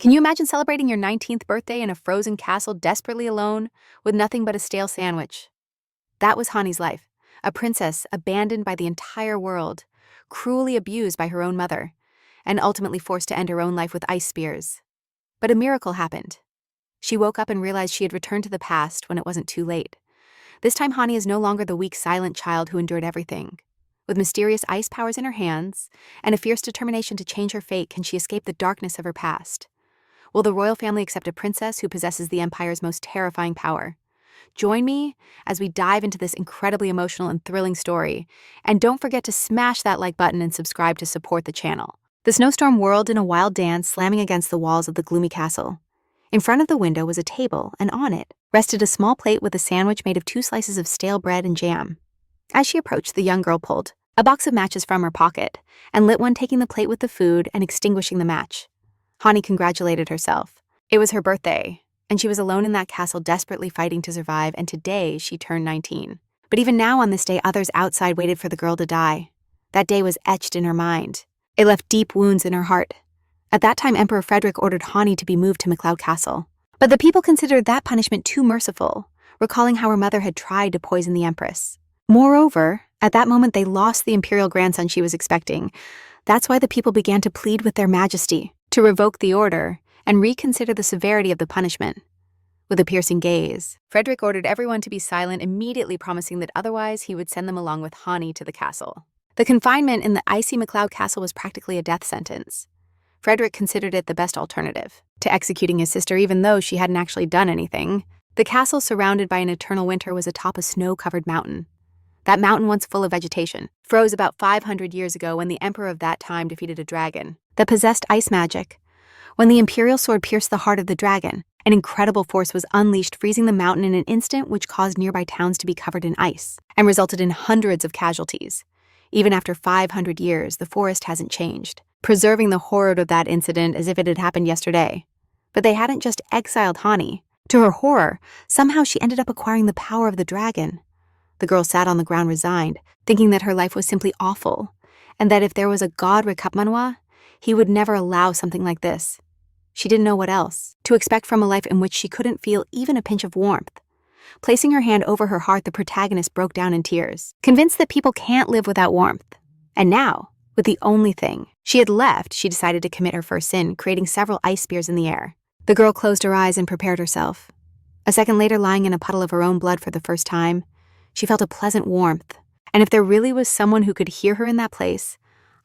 Can you imagine celebrating your 19th birthday in a frozen castle desperately alone with nothing but a stale sandwich? That was Hani's life, a princess abandoned by the entire world, cruelly abused by her own mother, and ultimately forced to end her own life with ice spears. But a miracle happened. She woke up and realized she had returned to the past when it wasn't too late. This time, Hani is no longer the weak, silent child who endured everything. With mysterious ice powers in her hands and a fierce determination to change her fate, can she escape the darkness of her past? Will the royal family accept a princess who possesses the empire's most terrifying power? Join me as we dive into this incredibly emotional and thrilling story. And don't forget to smash that like button and subscribe to support the channel. The snowstorm whirled in a wild dance, slamming against the walls of the gloomy castle. In front of the window was a table, and on it rested a small plate with a sandwich made of 2 slices of stale bread and jam. As she approached, the young girl pulled a box of matches from her pocket and lit one, taking the plate with the food and extinguishing the match. Hani congratulated herself. It was her birthday, and she was alone in that castle desperately fighting to survive, and today she turned 19. But even now on this day, others outside waited for the girl to die. That day was etched in her mind. It left deep wounds in her heart. At that time, Emperor Frederick ordered Hani to be moved to McLeod Castle. But the people considered that punishment too merciful, recalling how her mother had tried to poison the empress. Moreover, at that moment they lost the imperial grandson she was expecting. That's why the people began to plead with their majesty to revoke the order and reconsider the severity of the punishment. With a piercing gaze, Frederick ordered everyone to be silent, immediately promising that otherwise he would send them along with Hani to the castle. The confinement in the icy McLeod Castle was practically a death sentence. Frederick considered it the best alternative to executing his sister, even though she hadn't actually done anything. The castle, surrounded by an eternal winter, was atop a snow-covered mountain. That mountain, once full of vegetation, froze about 500 years ago when the emperor of that time defeated a dragon that possessed ice magic. When the imperial sword pierced the heart of the dragon, an incredible force was unleashed, freezing the mountain in an instant, which caused nearby towns to be covered in ice and resulted in hundreds of casualties. Even after 500 years, the forest hasn't changed, preserving the horror of that incident as if it had happened yesterday. But they hadn't just exiled Hani. To her horror, somehow she ended up acquiring the power of the dragon. The girl sat on the ground resigned, thinking that her life was simply awful, and that if there was a god Manhwa, he would never allow something like this. She didn't know what else to expect from a life in which she couldn't feel even a pinch of warmth. Placing her hand over her heart, the protagonist broke down in tears, convinced that people can't live without warmth. And now, with the only thing she had left, she decided to commit her first sin, creating several ice spears in the air. The girl closed her eyes and prepared herself. A second later, lying in a puddle of her own blood for the first time, she felt a pleasant warmth. And if there really was someone who could hear her in that place,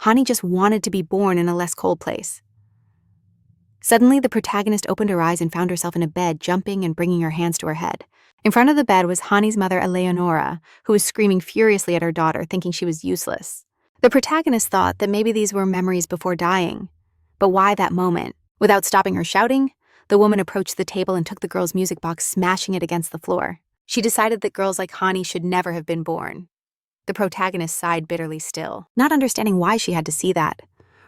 Hani just wanted to be born in a less cold place. Suddenly, the protagonist opened her eyes and found herself in a bed, jumping and bringing her hands to her head. In front of the bed was Hani's mother, Eleonora, who was screaming furiously at her daughter, thinking she was useless. The protagonist thought that maybe these were memories before dying. But why that moment? Without stopping her shouting, the woman approached the table and took the girl's music box, smashing it against the floor. She decided that girls like Hani should never have been born. The protagonist sighed bitterly still, not understanding why she had to see that.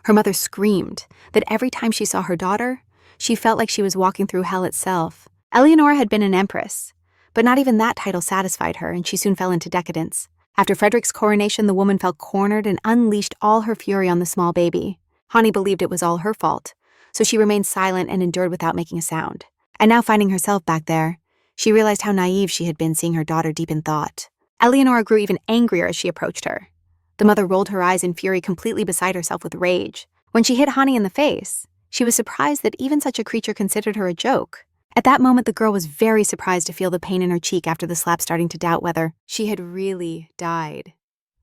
Her mother screamed that every time she saw her daughter, she felt like she was walking through hell itself. Eleonora had been an empress, but not even that title satisfied her, and she soon fell into decadence. After Frederick's coronation, the woman felt cornered and unleashed all her fury on the small baby. Hani believed it was all her fault, so she remained silent and endured without making a sound. And now, finding herself back there, she realized how naive she had been, seeing her daughter deep in thought. Eleonora grew even angrier as she approached her. The mother rolled her eyes in fury, completely beside herself with rage. When she hit Hani in the face, she was surprised that even such a creature considered her a joke. At that moment, the girl was very surprised to feel the pain in her cheek after the slap, starting to doubt whether she had really died.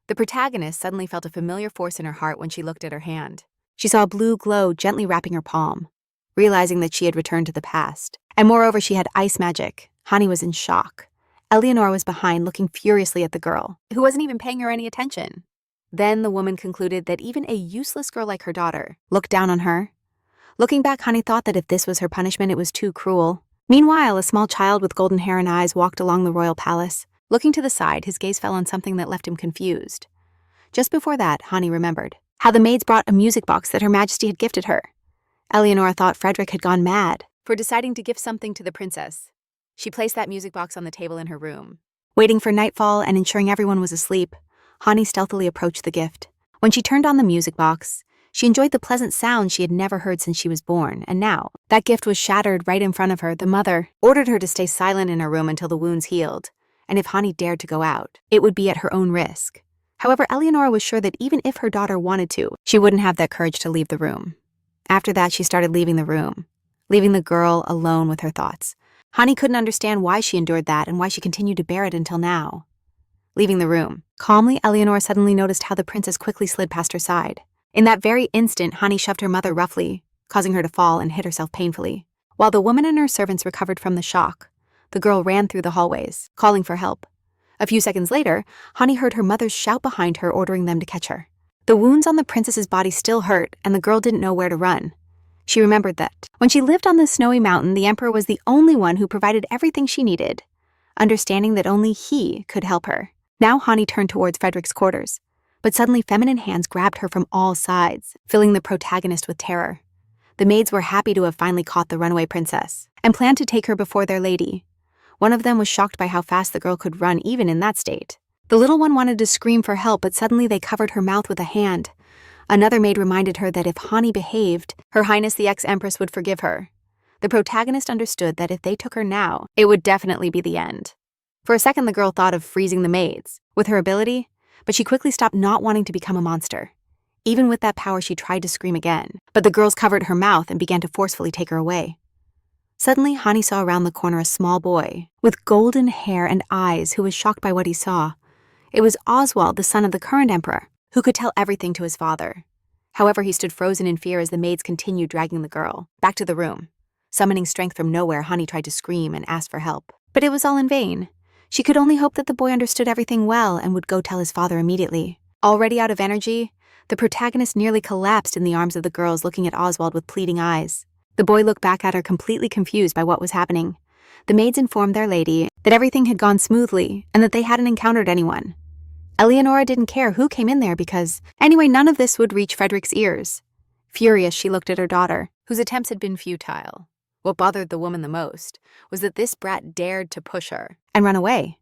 The protagonist suddenly felt a familiar force in her heart when she looked at her hand. She saw a blue glow gently wrapping her palm. Realizing that she had returned to the past, and moreover she had ice magic, Hani was in shock. Eleonora was behind, looking furiously at the girl, who wasn't even paying her any attention. Then the woman concluded that even a useless girl like her daughter looked down on her. Looking back, Hani thought that if this was her punishment, it was too cruel. Meanwhile, a small child with golden hair and eyes walked along the royal palace. Looking to the side, his gaze fell on something that left him confused. Just before that, Hani remembered how the maids brought a music box that Her Majesty had gifted her. Eleonora thought Frederick had gone mad for deciding to gift something to the princess. She placed that music box on the table in her room. Waiting for nightfall and ensuring everyone was asleep, Hani stealthily approached the gift. When she turned on the music box, She enjoyed the pleasant sound she had never heard since she was born, and now that gift was shattered right in front of her. The mother ordered her to stay silent in her room until the wounds healed, and if Hani dared to go out, it would be at her own risk. However, Eleonora was sure that even if her daughter wanted to, she wouldn't have that courage to leave the room. After that, she started leaving the room, leaving the girl alone with her thoughts. Hani couldn't understand why she endured that and why she continued to bear it until now. Leaving the room, calmly, Eleonora suddenly noticed how the princess quickly slid past her side. In that very instant, Hani shoved her mother roughly, causing her to fall and hit herself painfully. While the woman and her servants recovered from the shock, the girl ran through the hallways, calling for help. A few seconds later, Hani heard her mother's shout behind her, ordering them to catch her. The wounds on the princess's body still hurt, and the girl didn't know where to run. She remembered that when she lived on the snowy mountain, the emperor was the only one who provided everything she needed, understanding that only he could help her. Now Hani turned towards Frederick's quarters, but suddenly feminine hands grabbed her from all sides, filling the protagonist with terror. The maids were happy to have finally caught the runaway princess, and planned to take her before their lady. One of them was shocked by how fast the girl could run even in that state. The little one wanted to scream for help, but suddenly they covered her mouth with a hand. Another maid reminded her that if Hani behaved, Her Highness the ex-empress would forgive her. The protagonist understood that if they took her now, it would definitely be the end. For a second, the girl thought of freezing the maids with her ability, but she quickly stopped, not wanting to become a monster. Even with that power, she tried to scream again, but the girls covered her mouth and began to forcefully take her away. Suddenly, Hani saw around the corner a small boy with golden hair and eyes who was shocked by what he saw. It was Oswald, the son of the current emperor, who could tell everything to his father. However, he stood frozen in fear as the maids continued dragging the girl back to the room. Summoning strength from nowhere, Hani tried to scream and ask for help, but it was all in vain. She could only hope that the boy understood everything well and would go tell his father immediately. Already out of energy, the protagonist nearly collapsed in the arms of the girls, looking at Oswald with pleading eyes. The boy looked back at her, completely confused by what was happening. The maids informed their lady that everything had gone smoothly and that they hadn't encountered anyone. Eleonora didn't care who came in there because, anyway, none of this would reach Frederick's ears. Furious, she looked at her daughter, whose attempts had been futile. What bothered the woman the most was that this brat dared to push her and run away.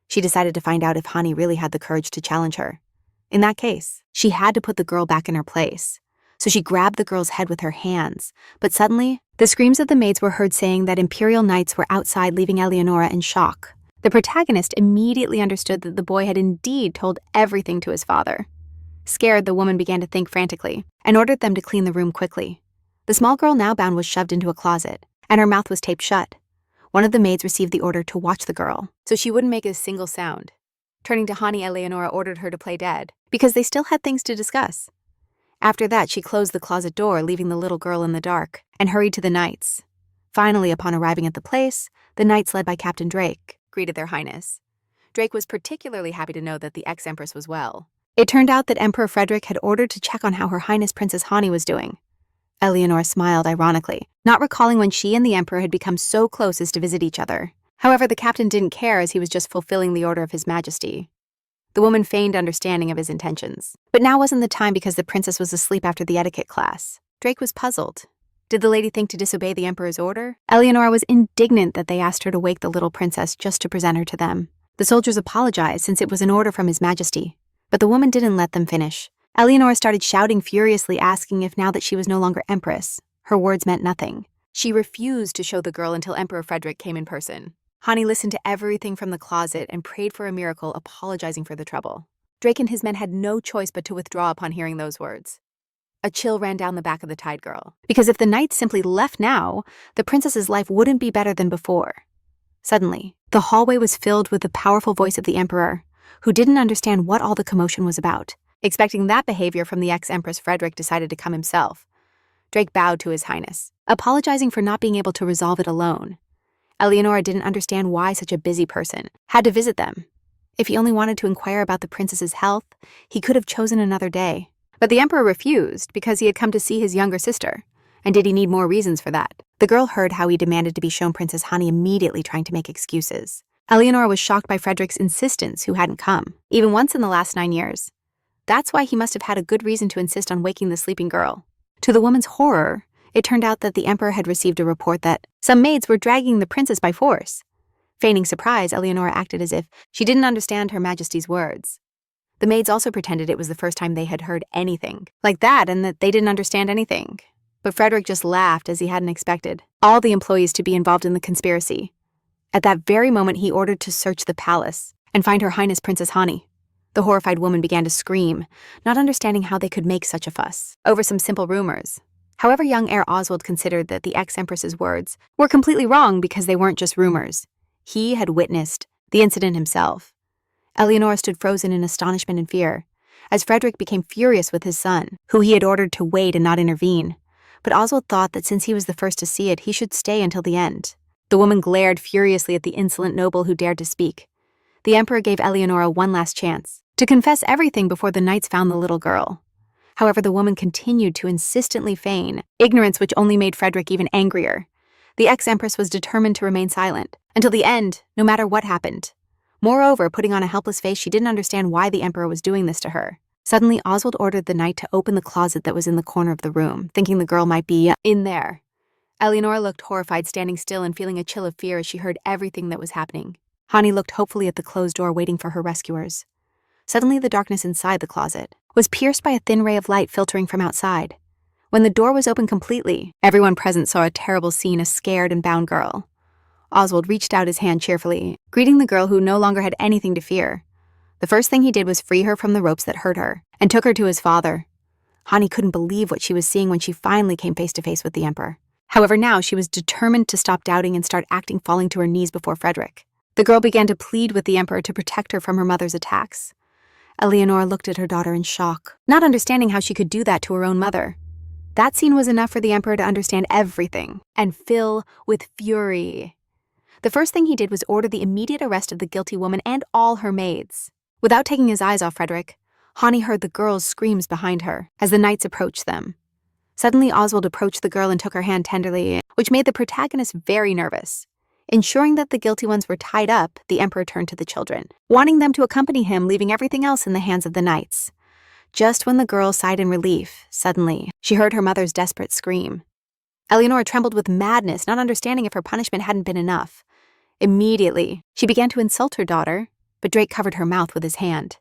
She decided to find out if Hani really had the courage to challenge her. In that case, she had to put the girl back in her place. So she grabbed the girl's head with her hands, but suddenly, the screams of the maids were heard saying that imperial knights were outside, leaving Eleonora in shock. The protagonist immediately understood that the boy had indeed told everything to his father. Scared, the woman began to think frantically and ordered them to clean the room quickly. The small girl, now bound, was shoved into a closet, and her mouth was taped shut. One of the maids received the order to watch the girl, so she wouldn't make a single sound. Turning to Hani, Eleonora ordered her to play dead, because they still had things to discuss. After that, she closed the closet door, leaving the little girl in the dark, and hurried to the knights. Finally, upon arriving at the place, the knights, led by Captain Drake, greeted their highness. Drake was particularly happy to know that the ex-empress was well. It turned out that Emperor Frederick had ordered to check on how Her Highness Princess Hani was doing. Eleonora smiled ironically, not recalling when she and the emperor had become so close as to visit each other. However, the captain didn't care, as he was just fulfilling the order of His Majesty. The woman feigned understanding of his intentions. But now wasn't the time, because the princess was asleep after the etiquette class. Drake was puzzled. Did the lady think to disobey the emperor's order? Eleonora was indignant that they asked her to wake the little princess just to present her to them. The soldiers apologized, since it was an order from His Majesty. But the woman didn't let them finish. Eleonora started shouting furiously, asking if now that she was no longer empress, her words meant nothing. She refused to show the girl until Emperor Frederick came in person. Hani listened to everything from the closet and prayed for a miracle, apologizing for the trouble. Drake and his men had no choice but to withdraw upon hearing those words. A chill ran down the back of the Tide Girl, because if the knights simply left now, the princess's life wouldn't be better than before. Suddenly, the hallway was filled with the powerful voice of the emperor, who didn't understand what all the commotion was about. Expecting that behavior from the ex-empress, Frederick decided to come himself. Drake bowed to His Highness, apologizing for not being able to resolve it alone. Eleonora didn't understand why such a busy person had to visit them. If he only wanted to inquire about the princess's health, he could have chosen another day. But the emperor refused, because he had come to see his younger sister. And did he need more reasons for that? The girl heard how he demanded to be shown Princess Hani, immediately trying to make excuses. Eleonora was shocked by Frederick's insistence, who hadn't come, even once in the last 9 years. That's why he must have had a good reason to insist on waking the sleeping girl. To the woman's horror, it turned out that the emperor had received a report that some maids were dragging the princess by force. Feigning surprise, Eleonora acted as if she didn't understand Her Majesty's words. The maids also pretended it was the first time they had heard anything like that and that they didn't understand anything. But Frederick just laughed as he hadn't expected all the employees to be involved in the conspiracy. At that very moment, he ordered to search the palace and find Her Highness Princess Hani. The horrified woman began to scream, not understanding how they could make such a fuss over some simple rumors. However, young heir Oswald considered that the ex-empress's words were completely wrong because they weren't just rumors. He had witnessed the incident himself. Eleonora stood frozen in astonishment and fear, as Frederick became furious with his son, who he had ordered to wait and not intervene. But Oswald thought that since he was the first to see it, he should stay until the end. The woman glared furiously at the insolent noble who dared to speak. The emperor gave Eleonora one last chance to confess everything before the knights found the little girl. However, the woman continued to insistently feign ignorance, which only made Frederick even angrier. The ex-empress was determined to remain silent until the end, no matter what happened. Moreover, putting on a helpless face, she didn't understand why the emperor was doing this to her. Suddenly, Oswald ordered the knight to open the closet that was in the corner of the room, thinking the girl might be in there. Eleonora looked horrified, standing still and feeling a chill of fear as she heard everything that was happening. Hani looked hopefully at the closed door, waiting for her rescuers. Suddenly, the darkness inside the closet was pierced by a thin ray of light filtering from outside. When the door was open completely, everyone present saw a terrible scene: a scared and bound girl. Oswald reached out his hand cheerfully, greeting the girl who no longer had anything to fear. The first thing he did was free her from the ropes that hurt her and took her to his father. Hani couldn't believe what she was seeing when she finally came face to face with the emperor. However, now she was determined to stop doubting and start acting, falling to her knees before Frederick. The girl began to plead with the emperor to protect her from her mother's attacks. Eleonora looked at her daughter in shock, not understanding how she could do that to her own mother. That scene was enough for the emperor to understand everything and fill with fury. The first thing he did was order the immediate arrest of the guilty woman and all her maids. Without taking his eyes off Frederick, Hani heard the girl's screams behind her as the knights approached them. Suddenly, Oswald approached the girl and took her hand tenderly, which made the protagonist very nervous. Ensuring that the guilty ones were tied up, the emperor turned to the children, wanting them to accompany him, leaving everything else in the hands of the knights. Just when the girl sighed in relief, suddenly, she heard her mother's desperate scream. Eleonora trembled with madness, not understanding if her punishment hadn't been enough. Immediately, she began to insult her daughter, but Drake covered her mouth with his hand.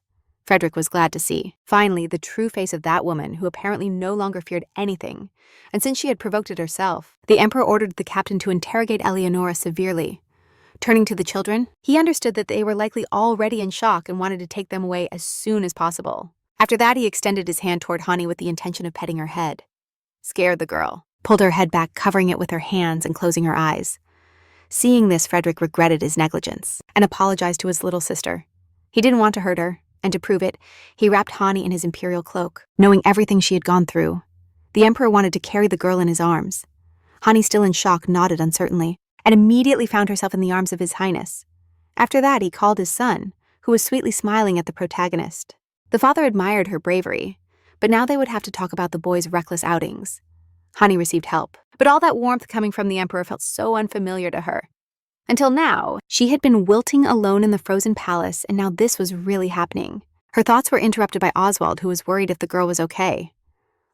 Frederick was glad to see, finally, the true face of that woman who apparently no longer feared anything, and since she had provoked it herself, the emperor ordered the captain to interrogate Eleonora severely. Turning to the children, he understood that they were likely already in shock and wanted to take them away as soon as possible. After that, he extended his hand toward Hani with the intention of petting her head. Scared, the girl pulled her head back, covering it with her hands and closing her eyes. Seeing this, Frederick regretted his negligence and apologized to his little sister. He didn't want to hurt her, and to prove it, he wrapped Hani in his imperial cloak, knowing everything she had gone through. The emperor wanted to carry the girl in his arms. Hani, still in shock, nodded uncertainly, and immediately found herself in the arms of his highness. After that, he called his son, who was sweetly smiling at the protagonist. The father admired her bravery, but now they would have to talk about the boy's reckless outings. Hani received help, but all that warmth coming from the emperor felt so unfamiliar to her. Until now, she had been wilting alone in the frozen palace, and now this was really happening. Her thoughts were interrupted by Oswald, who was worried if the girl was okay.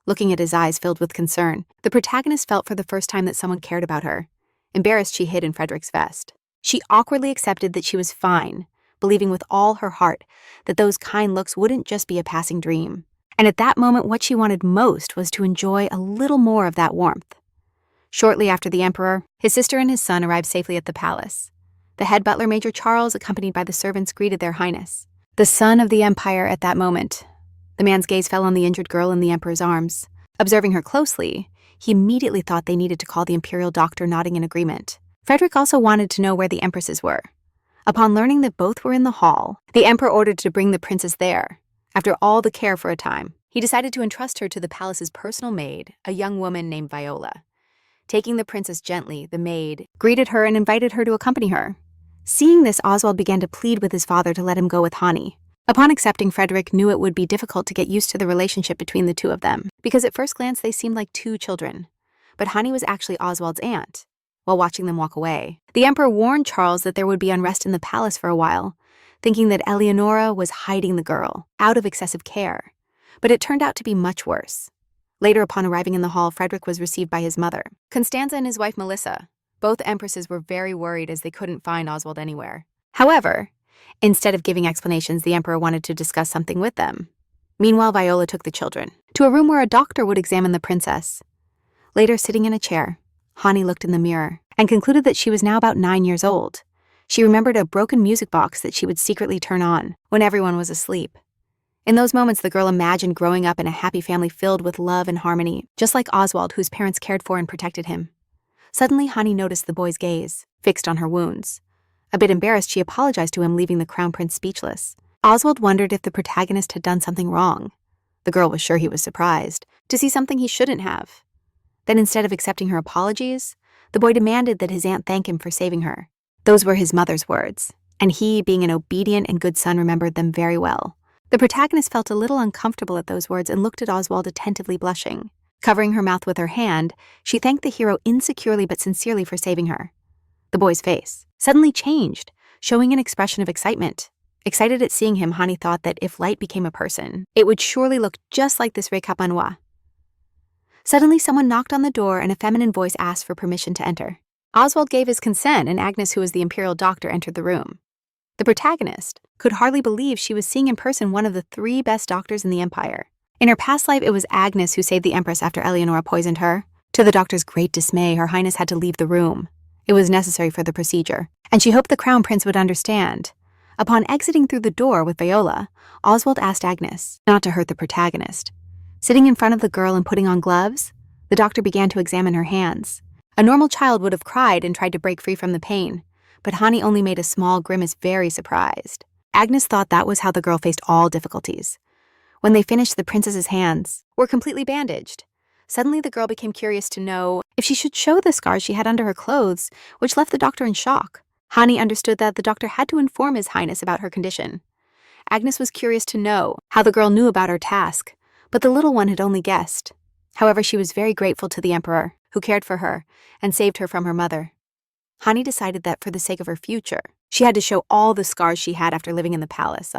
Looking at his eyes filled with concern, the protagonist felt for the first time that someone cared about her. Embarrassed, she hid in Frederick's vest. She awkwardly accepted that she was fine, believing with all her heart that those kind looks wouldn't just be a passing dream. And at that moment, what she wanted most was to enjoy a little more of that warmth. Shortly after the emperor, his sister and his son arrived safely at the palace. The head butler, Major Charles, accompanied by the servants, greeted their highness, the son of the empire, at that moment. The man's gaze fell on the injured girl in the emperor's arms. Observing her closely, he immediately thought they needed to call the imperial doctor, nodding in agreement. Frederick also wanted to know where the empresses were. Upon learning that both were in the hall, the emperor ordered to bring the princess there. After all the care for a time, he decided to entrust her to the palace's personal maid, a young woman named Viola. Taking the princess gently, the maid greeted her and invited her to accompany her. Seeing this, Oswald began to plead with his father to let him go with Hani. Upon accepting, Frederick knew it would be difficult to get used to the relationship between the two of them, because at first glance they seemed like two children. But Hani was actually Oswald's aunt. While watching them walk away, the emperor warned Charles that there would be unrest in the palace for a while, thinking that Eleonora was hiding the girl out of excessive care. But it turned out to be much worse. Later, upon arriving in the hall, Frederick was received by his mother, Constanza, and his wife Melissa. Both empresses were very worried as they couldn't find Oswald anywhere. However, Instead of giving explanations, the emperor wanted to discuss something with them. Meanwhile, Viola took the children to a room where a doctor would examine the princess. Later, sitting in a chair, Hani looked in the mirror and concluded that she was now about 9 years old. She remembered a broken music box that she would secretly turn on when everyone was asleep. In those moments, the girl imagined growing up in a happy family filled with love and harmony, just like Oswald, whose parents cared for and protected him. Suddenly, Hani noticed the boy's gaze, fixed on her wounds. A bit embarrassed, she apologized to him, leaving the crown prince speechless. Oswald wondered if the protagonist had done something wrong. The girl was sure he was surprised to see something he shouldn't have. Then, instead of accepting her apologies, the boy demanded that his aunt thank him for saving her. Those were his mother's words, and he, being an obedient and good son, remembered them very well. The protagonist felt a little uncomfortable at those words and looked at Oswald attentively, blushing. Covering her mouth with her hand, she thanked the hero insecurely but sincerely for saving her. The boy's face suddenly changed, showing an expression of excitement. Excited at seeing him, Hani thought that if Light became a person, it would surely look just like this recap Manhwa. Suddenly, someone knocked on the door and a feminine voice asked for permission to enter. Oswald gave his consent, and Agnes, who was the imperial doctor, entered the room. The protagonist could hardly believe she was seeing in person one of the 3 best doctors in the empire. In her past life, it was Agnes who saved the empress after Eleonora poisoned her. To the doctor's great dismay, Her Highness had to leave the room. It was necessary for the procedure, and she hoped the crown prince would understand. Upon exiting through the door with Viola, Oswald asked Agnes not to hurt the protagonist. Sitting in front of the girl and putting on gloves, the doctor began to examine her hands. A normal child would have cried and tried to break free from the pain, but Hani only made a small grimace, very surprised. Agnes thought that was how the girl faced all difficulties. When they finished, the princess's hands were completely bandaged. Suddenly, the girl became curious to know if she should show the scars she had under her clothes, which left the doctor in shock. Hani understood that the doctor had to inform His Highness about her condition. Agnes was curious to know how the girl knew about her task, but the little one had only guessed. However, she was very grateful to the emperor, who cared for her and saved her from her mother. Hani decided that for the sake of her future, she had to show all the scars she had after living in the palace.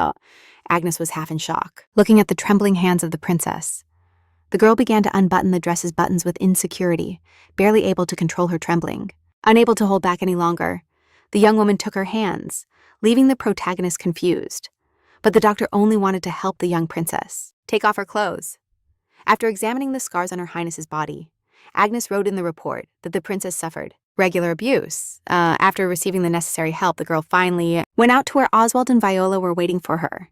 Agnes was half in shock, looking at the trembling hands of the princess. The girl began to unbutton the dress's buttons with insecurity, barely able to control her trembling. Unable to hold back any longer, the young woman took her hands, leaving the protagonist confused. But the doctor only wanted to help the young princess take off her clothes. After examining the scars on Her Highness's body, Agnes wrote in the report that the princess suffered regular abuse. After receiving the necessary help, the girl finally went out to where Oswald and Viola were waiting for her.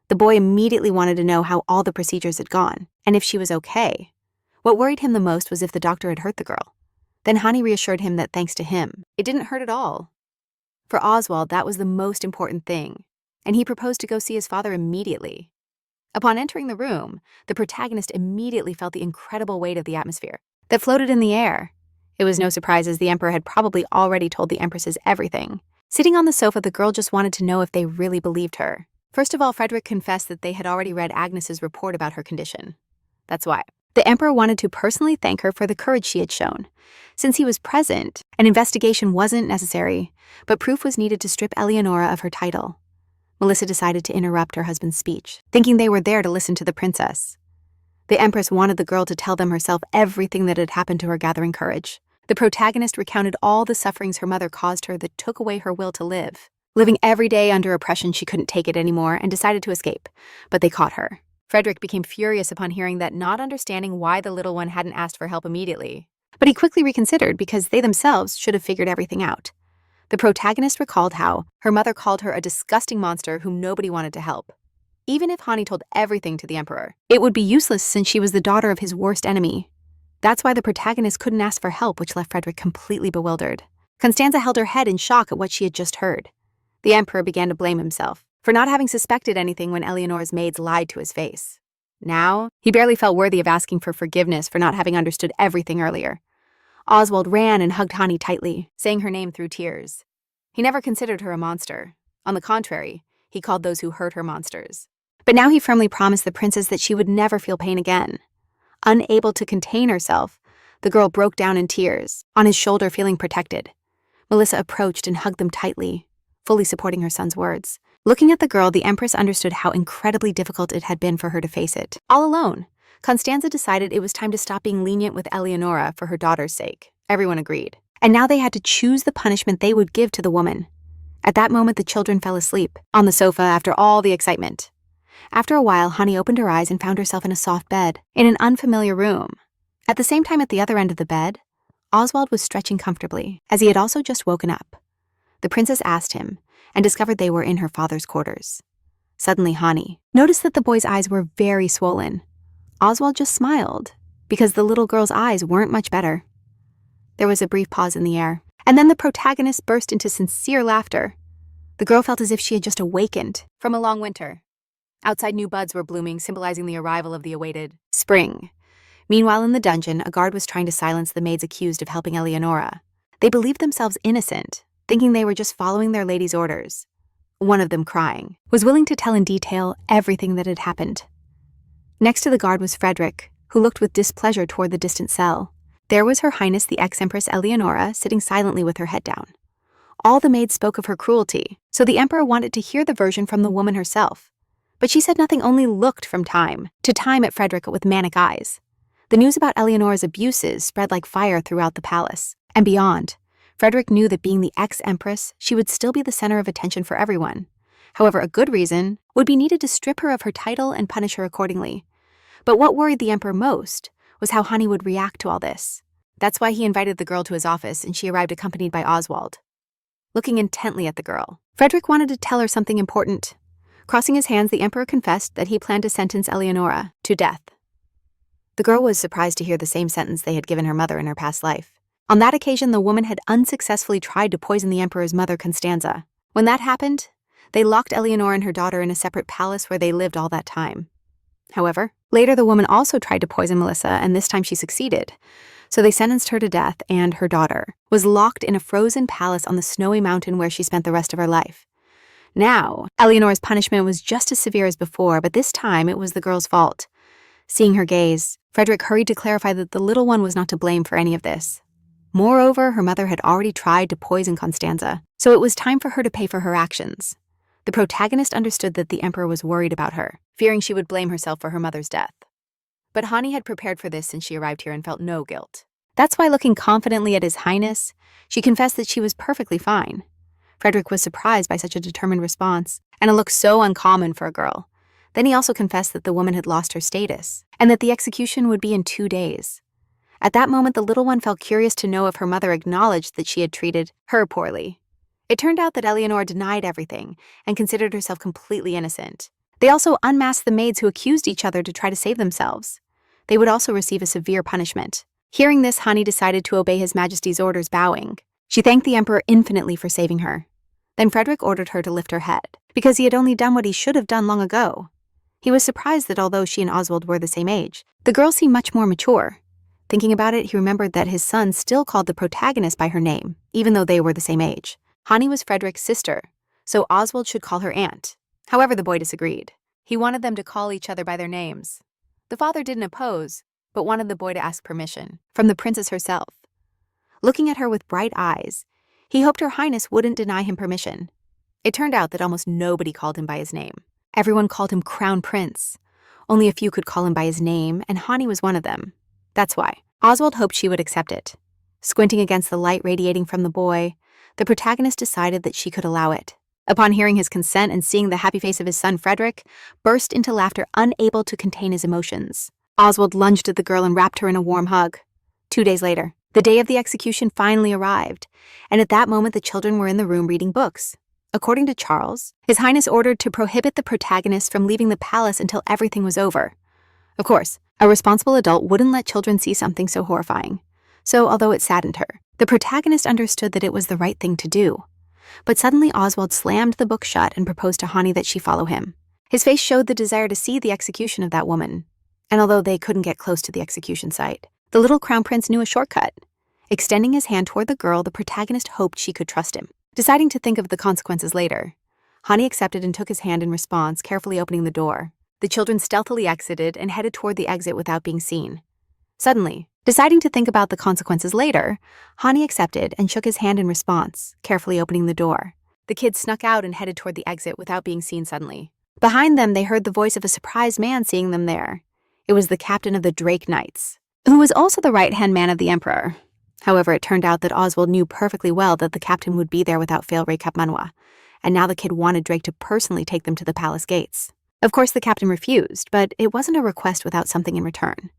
The boy immediately wanted to know how all the procedures had gone, and if she was okay. What worried him the most was if the doctor had hurt the girl. Then Hani reassured him that thanks to him, it didn't hurt at all. For Oswald, that was the most important thing, and he proposed to go see his father immediately. Upon entering the room, the protagonist immediately felt the incredible weight of the atmosphere that floated in the air. It was no surprise, as the emperor had probably already told the empresses everything. Sitting on the sofa, the girl just wanted to know if they really believed her. First of all, Frederick confessed that they had already read Agnes's report about her condition. That's why. The emperor wanted to personally thank her for the courage she had shown. Since he was present, an investigation wasn't necessary, but proof was needed to strip Eleonora of her title. Melissa decided to interrupt her husband's speech, thinking they were there to listen to the princess. The empress wanted the girl to tell them herself everything that had happened to her, gathering courage. The protagonist recounted all the sufferings her mother caused her that took away her will to live. Living every day under oppression, she couldn't take it anymore and decided to escape, but they caught her. Frederick became furious upon hearing that, not understanding why the little one hadn't asked for help immediately. But he quickly reconsidered because they themselves should have figured everything out. The protagonist recalled how her mother called her a disgusting monster whom nobody wanted to help. Even if Hani told everything to the emperor, it would be useless since she was the daughter of his worst enemy. That's why the protagonist couldn't ask for help, which left Frederick completely bewildered. Constanza held her head in shock at what she had just heard. The emperor began to blame himself for not having suspected anything when Eleonora's maids lied to his face. Now, he barely felt worthy of asking for forgiveness for not having understood everything earlier. Oswald ran and hugged Hani tightly, saying her name through tears. He never considered her a monster. On the contrary, he called those who hurt her monsters. But now he firmly promised the princess that she would never feel pain again. Unable to contain herself, the girl broke down in tears, on his shoulder, feeling protected. Melissa approached and hugged them tightly, fully supporting her son's words. Looking at the girl, the empress understood how incredibly difficult it had been for her to face it. All alone, Constanza decided it was time to stop being lenient with Eleonora for her daughter's sake. Everyone agreed. And now they had to choose the punishment they would give to the woman. At that moment, the children fell asleep on the sofa after all the excitement. After a while, Hani opened her eyes and found herself in a soft bed in an unfamiliar room. At the same time, at the other end of the bed, Oswald was stretching comfortably, as he had also just woken up. The princess asked him, and discovered they were in her father's quarters. Suddenly, Hani noticed that the boy's eyes were very swollen. Oswald just smiled, because the little girl's eyes weren't much better. There was a brief pause in the air, and then the protagonist burst into sincere laughter. The girl felt as if she had just awakened from a long winter. Outside, new buds were blooming, symbolizing the arrival of the awaited spring. Meanwhile, in the dungeon, a guard was trying to silence the maids accused of helping Eleonora. They believed themselves innocent, thinking they were just following their lady's orders. One of them, crying, was willing to tell in detail everything that had happened. Next to the guard was Frederick, who looked with displeasure toward the distant cell. There was Her Highness the ex-Empress Eleonora, sitting silently with her head down. All the maids spoke of her cruelty, so the emperor wanted to hear the version from the woman herself. But she said nothing, only looked from time to time at Frederick with manic eyes. The news about Eleonora's abuses spread like fire throughout the palace and beyond. Frederick knew that being the ex-empress, she would still be the center of attention for everyone. However, a good reason would be needed to strip her of her title and punish her accordingly. But what worried the emperor most was how Hani would react to all this. That's why he invited the girl to his office, and she arrived accompanied by Oswald. Looking intently at the girl, Frederick wanted to tell her something important. Crossing his hands, the emperor confessed that he planned to sentence Eleonora to death. The girl was surprised to hear the same sentence they had given her mother in her past life. On that occasion, the woman had unsuccessfully tried to poison the emperor's mother, Constanza. When that happened, they locked Eleonora and her daughter in a separate palace where they lived all that time. However, later the woman also tried to poison Melissa, and this time she succeeded. So they sentenced her to death, and her daughter was locked in a frozen palace on the snowy mountain where she spent the rest of her life. Now, Eleonora's punishment was just as severe as before, but this time it was the girl's fault. Seeing her gaze, Frederick hurried to clarify that the little one was not to blame for any of this. Moreover, her mother had already tried to poison Constanza, so it was time for her to pay for her actions. The protagonist understood that the emperor was worried about her, fearing she would blame herself for her mother's death. But Hani had prepared for this since she arrived here and felt no guilt. That's why, looking confidently at His Highness, she confessed that she was perfectly fine. Frederick was surprised by such a determined response, and a look so uncommon for a girl. Then he also confessed that the woman had lost her status, and that the execution would be in 2 days. At that moment, the little one felt curious to know if her mother acknowledged that she had treated her poorly. It turned out that Eleonora denied everything and considered herself completely innocent. They also unmasked the maids who accused each other to try to save themselves. They would also receive a severe punishment. Hearing this, Hani decided to obey His Majesty's orders, bowing. She thanked the emperor infinitely for saving her. Then Frederick ordered her to lift her head, because he had only done what he should have done long ago. He was surprised that although she and Oswald were the same age, the girl seemed much more mature. Thinking about it, he remembered that his son still called the protagonist by her name, even though they were the same age. Hani was Frederick's sister, so Oswald should call her aunt. However, the boy disagreed. He wanted them to call each other by their names. The father didn't oppose, but wanted the boy to ask permission from the princess herself. Looking at her with bright eyes, he hoped Her Highness wouldn't deny him permission. It turned out that almost nobody called him by his name. Everyone called him Crown Prince. Only a few could call him by his name, and Hani was one of them. That's why Oswald hoped she would accept it. Squinting against the light radiating from the boy, the protagonist decided that she could allow it. Upon hearing his consent and seeing the happy face of his son Frederick, burst into laughter, unable to contain his emotions. Oswald lunged at the girl and wrapped her in a warm hug. 2 days later, the day of the execution finally arrived, and at that moment the children were in the room reading books. According to Charles, His Highness ordered to prohibit the protagonist from leaving the palace until everything was over. Of course, a responsible adult wouldn't let children see something so horrifying. So, although it saddened her, the protagonist understood that it was the right thing to do. But suddenly Oswald slammed the book shut and proposed to Hani that she follow him. His face showed the desire to see the execution of that woman. And although they couldn't get close to the execution site, the little crown prince knew a shortcut. Extending his hand toward the girl, the protagonist hoped she could trust him. Deciding to think of the consequences later, Hani accepted and took his hand in response, carefully opening the door. The children stealthily exited and headed toward the exit without being seen. Suddenly, deciding to think about the consequences later, Hani accepted and shook his hand in response, carefully opening the door. The kids snuck out and headed toward the exit without being seen suddenly. Behind them, they heard the voice of a surprised man seeing them there. It was the captain of the Drake Knights, who was also the right-hand man of the emperor. However, it turned out that Oswald knew perfectly well that the captain would be there without fail recap Manhwa, and now the kid wanted Drake to personally take them to the palace gates. Of course, the captain refused, but it wasn't a request without something in return.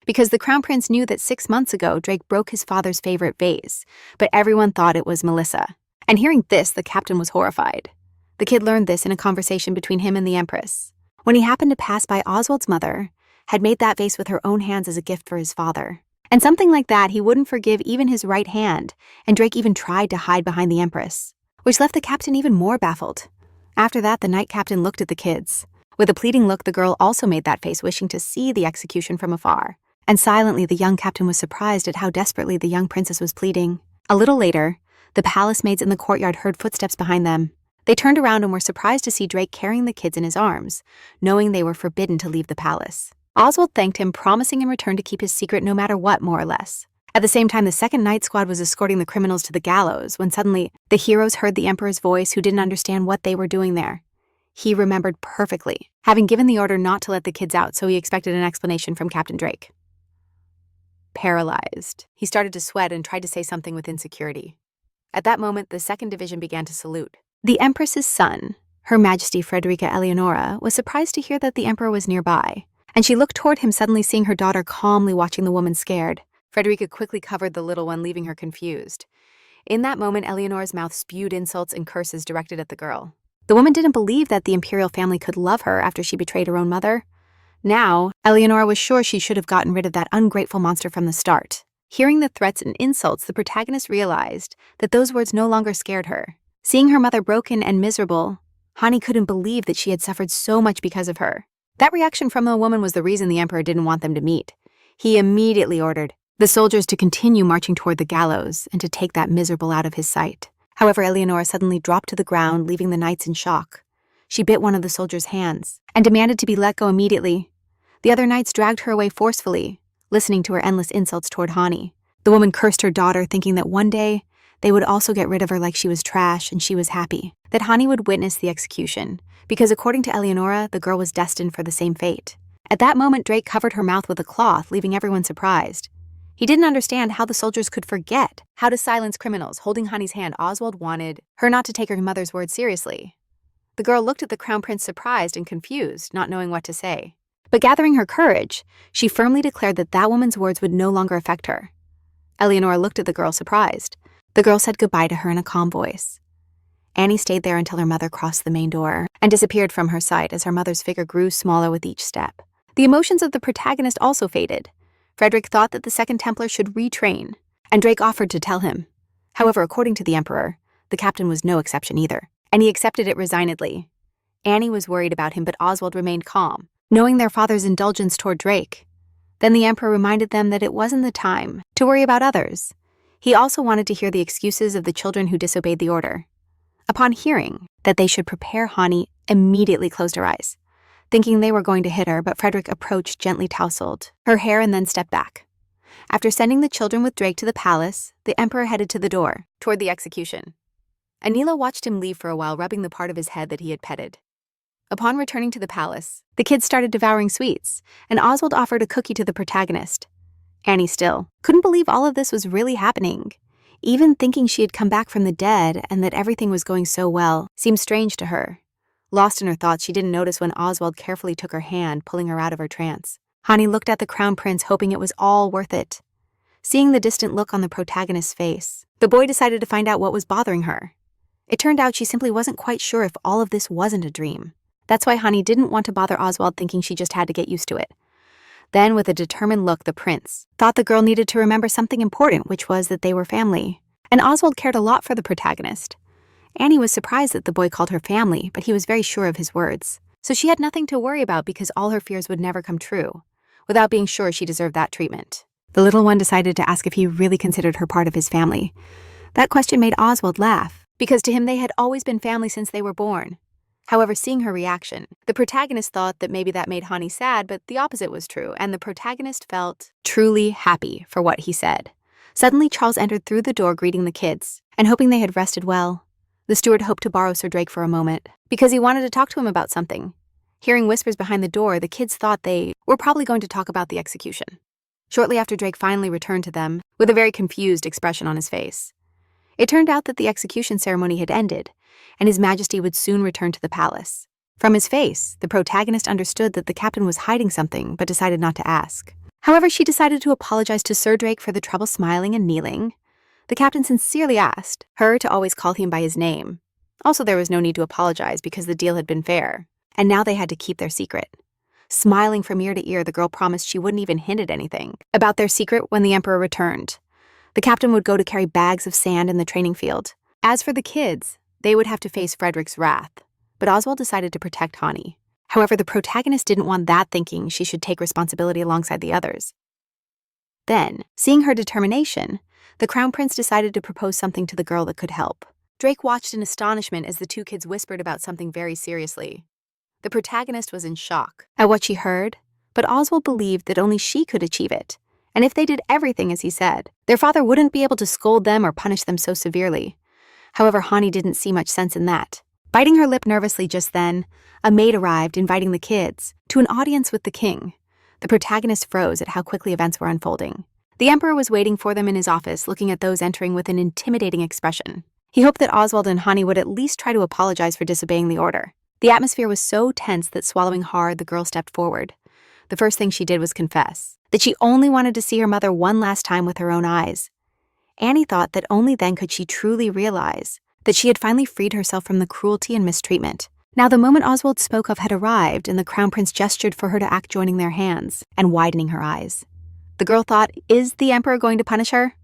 Because the Crown Prince knew that 6 months ago Drake broke his father's favorite vase, but everyone thought it was Melissa. And hearing this, the captain was horrified. The kid learned this in a conversation between him and the Empress. When he happened to pass by, Oswald's mother had made that vase with her own hands as a gift for his father. And something like that, he wouldn't forgive even his right hand, and Drake even tried to hide behind the Empress, which left the captain even more baffled. After that, the knight captain looked at the kids. With a pleading look, the girl also made that face, wishing to see the execution from afar. And silently, the young captain was surprised at how desperately the young princess was pleading. A little later, the palace maids in the courtyard heard footsteps behind them. They turned around and were surprised to see Drake carrying the kids in his arms, knowing they were forbidden to leave the palace. Oswald thanked him, promising in return to keep his secret no matter what, more or less. At the same time, the second night squad was escorting the criminals to the gallows when suddenly the heroes heard the Emperor's voice, who didn't understand what they were doing there. He remembered perfectly, having given the order not to let the kids out, so he expected an explanation from Captain Drake. Paralyzed, he started to sweat and tried to say something with insecurity. At that moment, the second division began to salute. The Empress's son, Her Majesty Frederica Eleonora, was surprised to hear that the Emperor was nearby, and she looked toward him, suddenly seeing her daughter calmly watching the woman scared. Frederica quickly covered the little one, leaving her confused. In that moment, Eleonora's mouth spewed insults and curses directed at the girl. The woman didn't believe that the imperial family could love her after she betrayed her own mother. Now, Eleonora was sure she should have gotten rid of that ungrateful monster from the start. Hearing the threats and insults, the protagonist realized that those words no longer scared her. Seeing her mother broken and miserable, Hani couldn't believe that she had suffered so much because of her. That reaction from the woman was the reason the Emperor didn't want them to meet. He immediately ordered the soldiers to continue marching toward the gallows and to take that miserable out of his sight. However, Eleonora suddenly dropped to the ground, leaving the knights in shock. She bit one of the soldiers' hands and demanded to be let go immediately. The other knights dragged her away forcefully, listening to her endless insults toward Hani. The woman cursed her daughter, thinking that one day they would also get rid of her like she was trash, and she was happy that Hani would witness the execution, because according to Eleonora, the girl was destined for the same fate. At that moment, Drake covered her mouth with a cloth, leaving everyone surprised. He didn't understand how the soldiers could forget how to silence criminals. Holding Hani's hand, Oswald wanted her not to take her mother's words seriously. The girl looked at the Crown Prince surprised and confused, not knowing what to say. But gathering her courage, she firmly declared that that woman's words would no longer affect her. Eleonora looked at the girl surprised. The girl said goodbye to her in a calm voice. Annie stayed there until her mother crossed the main door and disappeared from her sight as her mother's figure grew smaller with each step. The emotions of the protagonist also faded. Frederick thought that the Second Templar should retrain, and Drake offered to tell him. However, according to the Emperor, the captain was no exception either, and he accepted it resignedly. Annie was worried about him, but Oswald remained calm, knowing their father's indulgence toward Drake. Then the Emperor reminded them that it wasn't the time to worry about others. He also wanted to hear the excuses of the children who disobeyed the order. Upon hearing that they should prepare, Hani immediately closed her eyes, thinking they were going to hit her, but Frederick approached, gently tousled her hair, and then stepped back. After sending the children with Drake to the palace, the Emperor headed to the door, toward the execution. Anila watched him leave for a while, rubbing the part of his head that he had petted. Upon returning to the palace, the kids started devouring sweets, and Oswald offered a cookie to the protagonist. Annie still couldn't believe all of this was really happening. Even thinking she had come back from the dead and that everything was going so well seemed strange to her. Lost in her thoughts, she didn't notice when Oswald carefully took her hand, pulling her out of her trance. Hani looked at the Crown Prince, hoping it was all worth it. Seeing the distant look on the protagonist's face, the boy decided to find out what was bothering her. It turned out she simply wasn't quite sure if all of this wasn't a dream. That's why Hani didn't want to bother Oswald, thinking she just had to get used to it. Then, with a determined look, the prince thought the girl needed to remember something important, which was that they were family. And Oswald cared a lot for the protagonist. Annie was surprised that the boy called her family, but he was very sure of his words. So she had nothing to worry about because all her fears would never come true, without being sure she deserved that treatment. The little one decided to ask if he really considered her part of his family. That question made Oswald laugh, because to him they had always been family since they were born. However, seeing her reaction, the protagonist thought that maybe that made Hani sad, but the opposite was true, and the protagonist felt truly happy for what he said. Suddenly, Charles entered through the door, greeting the kids, and hoping they had rested well. The steward hoped to borrow Sir Drake for a moment, because he wanted to talk to him about something. Hearing whispers behind the door, the kids thought they were probably going to talk about the execution. Shortly after, Drake finally returned to them with a very confused expression on his face. It turned out that the execution ceremony had ended, and His Majesty would soon return to the palace. From his face, the protagonist understood that the captain was hiding something but decided not to ask. However, she decided to apologize to Sir Drake for the trouble smiling and kneeling. The captain sincerely asked her to always call him by his name. Also, there was no need to apologize because the deal had been fair, and now they had to keep their secret. Smiling from ear to ear, the girl promised she wouldn't even hint at anything about their secret when the emperor returned. The captain would go to carry bags of sand in the training field. As for the kids, they would have to face Frederick's wrath, but Oswald decided to protect Hani. However, the protagonist didn't want that, thinking she should take responsibility alongside the others. Then, seeing her determination, the crown prince decided to propose something to the girl that could help. Drake watched in astonishment as the two kids whispered about something very seriously. The protagonist was in shock at what she heard, but Oswald believed that only she could achieve it, and if they did everything as he said, their father wouldn't be able to scold them or punish them so severely. However, Hani didn't see much sense in that. Biting her lip nervously just then, a maid arrived inviting the kids to an audience with the king. The protagonist froze at how quickly events were unfolding. The emperor was waiting for them in his office, looking at those entering with an intimidating expression. He hoped that Oswald and Hani would at least try to apologize for disobeying the order. The atmosphere was so tense that, swallowing hard, the girl stepped forward. The first thing she did was confess that she only wanted to see her mother one last time with her own eyes. Annie thought that only then could she truly realize that she had finally freed herself from the cruelty and mistreatment. Now the moment Oswald spoke of had arrived, and the crown prince gestured for her to act, joining their hands and widening her eyes. The girl thought, is the emperor going to punish her?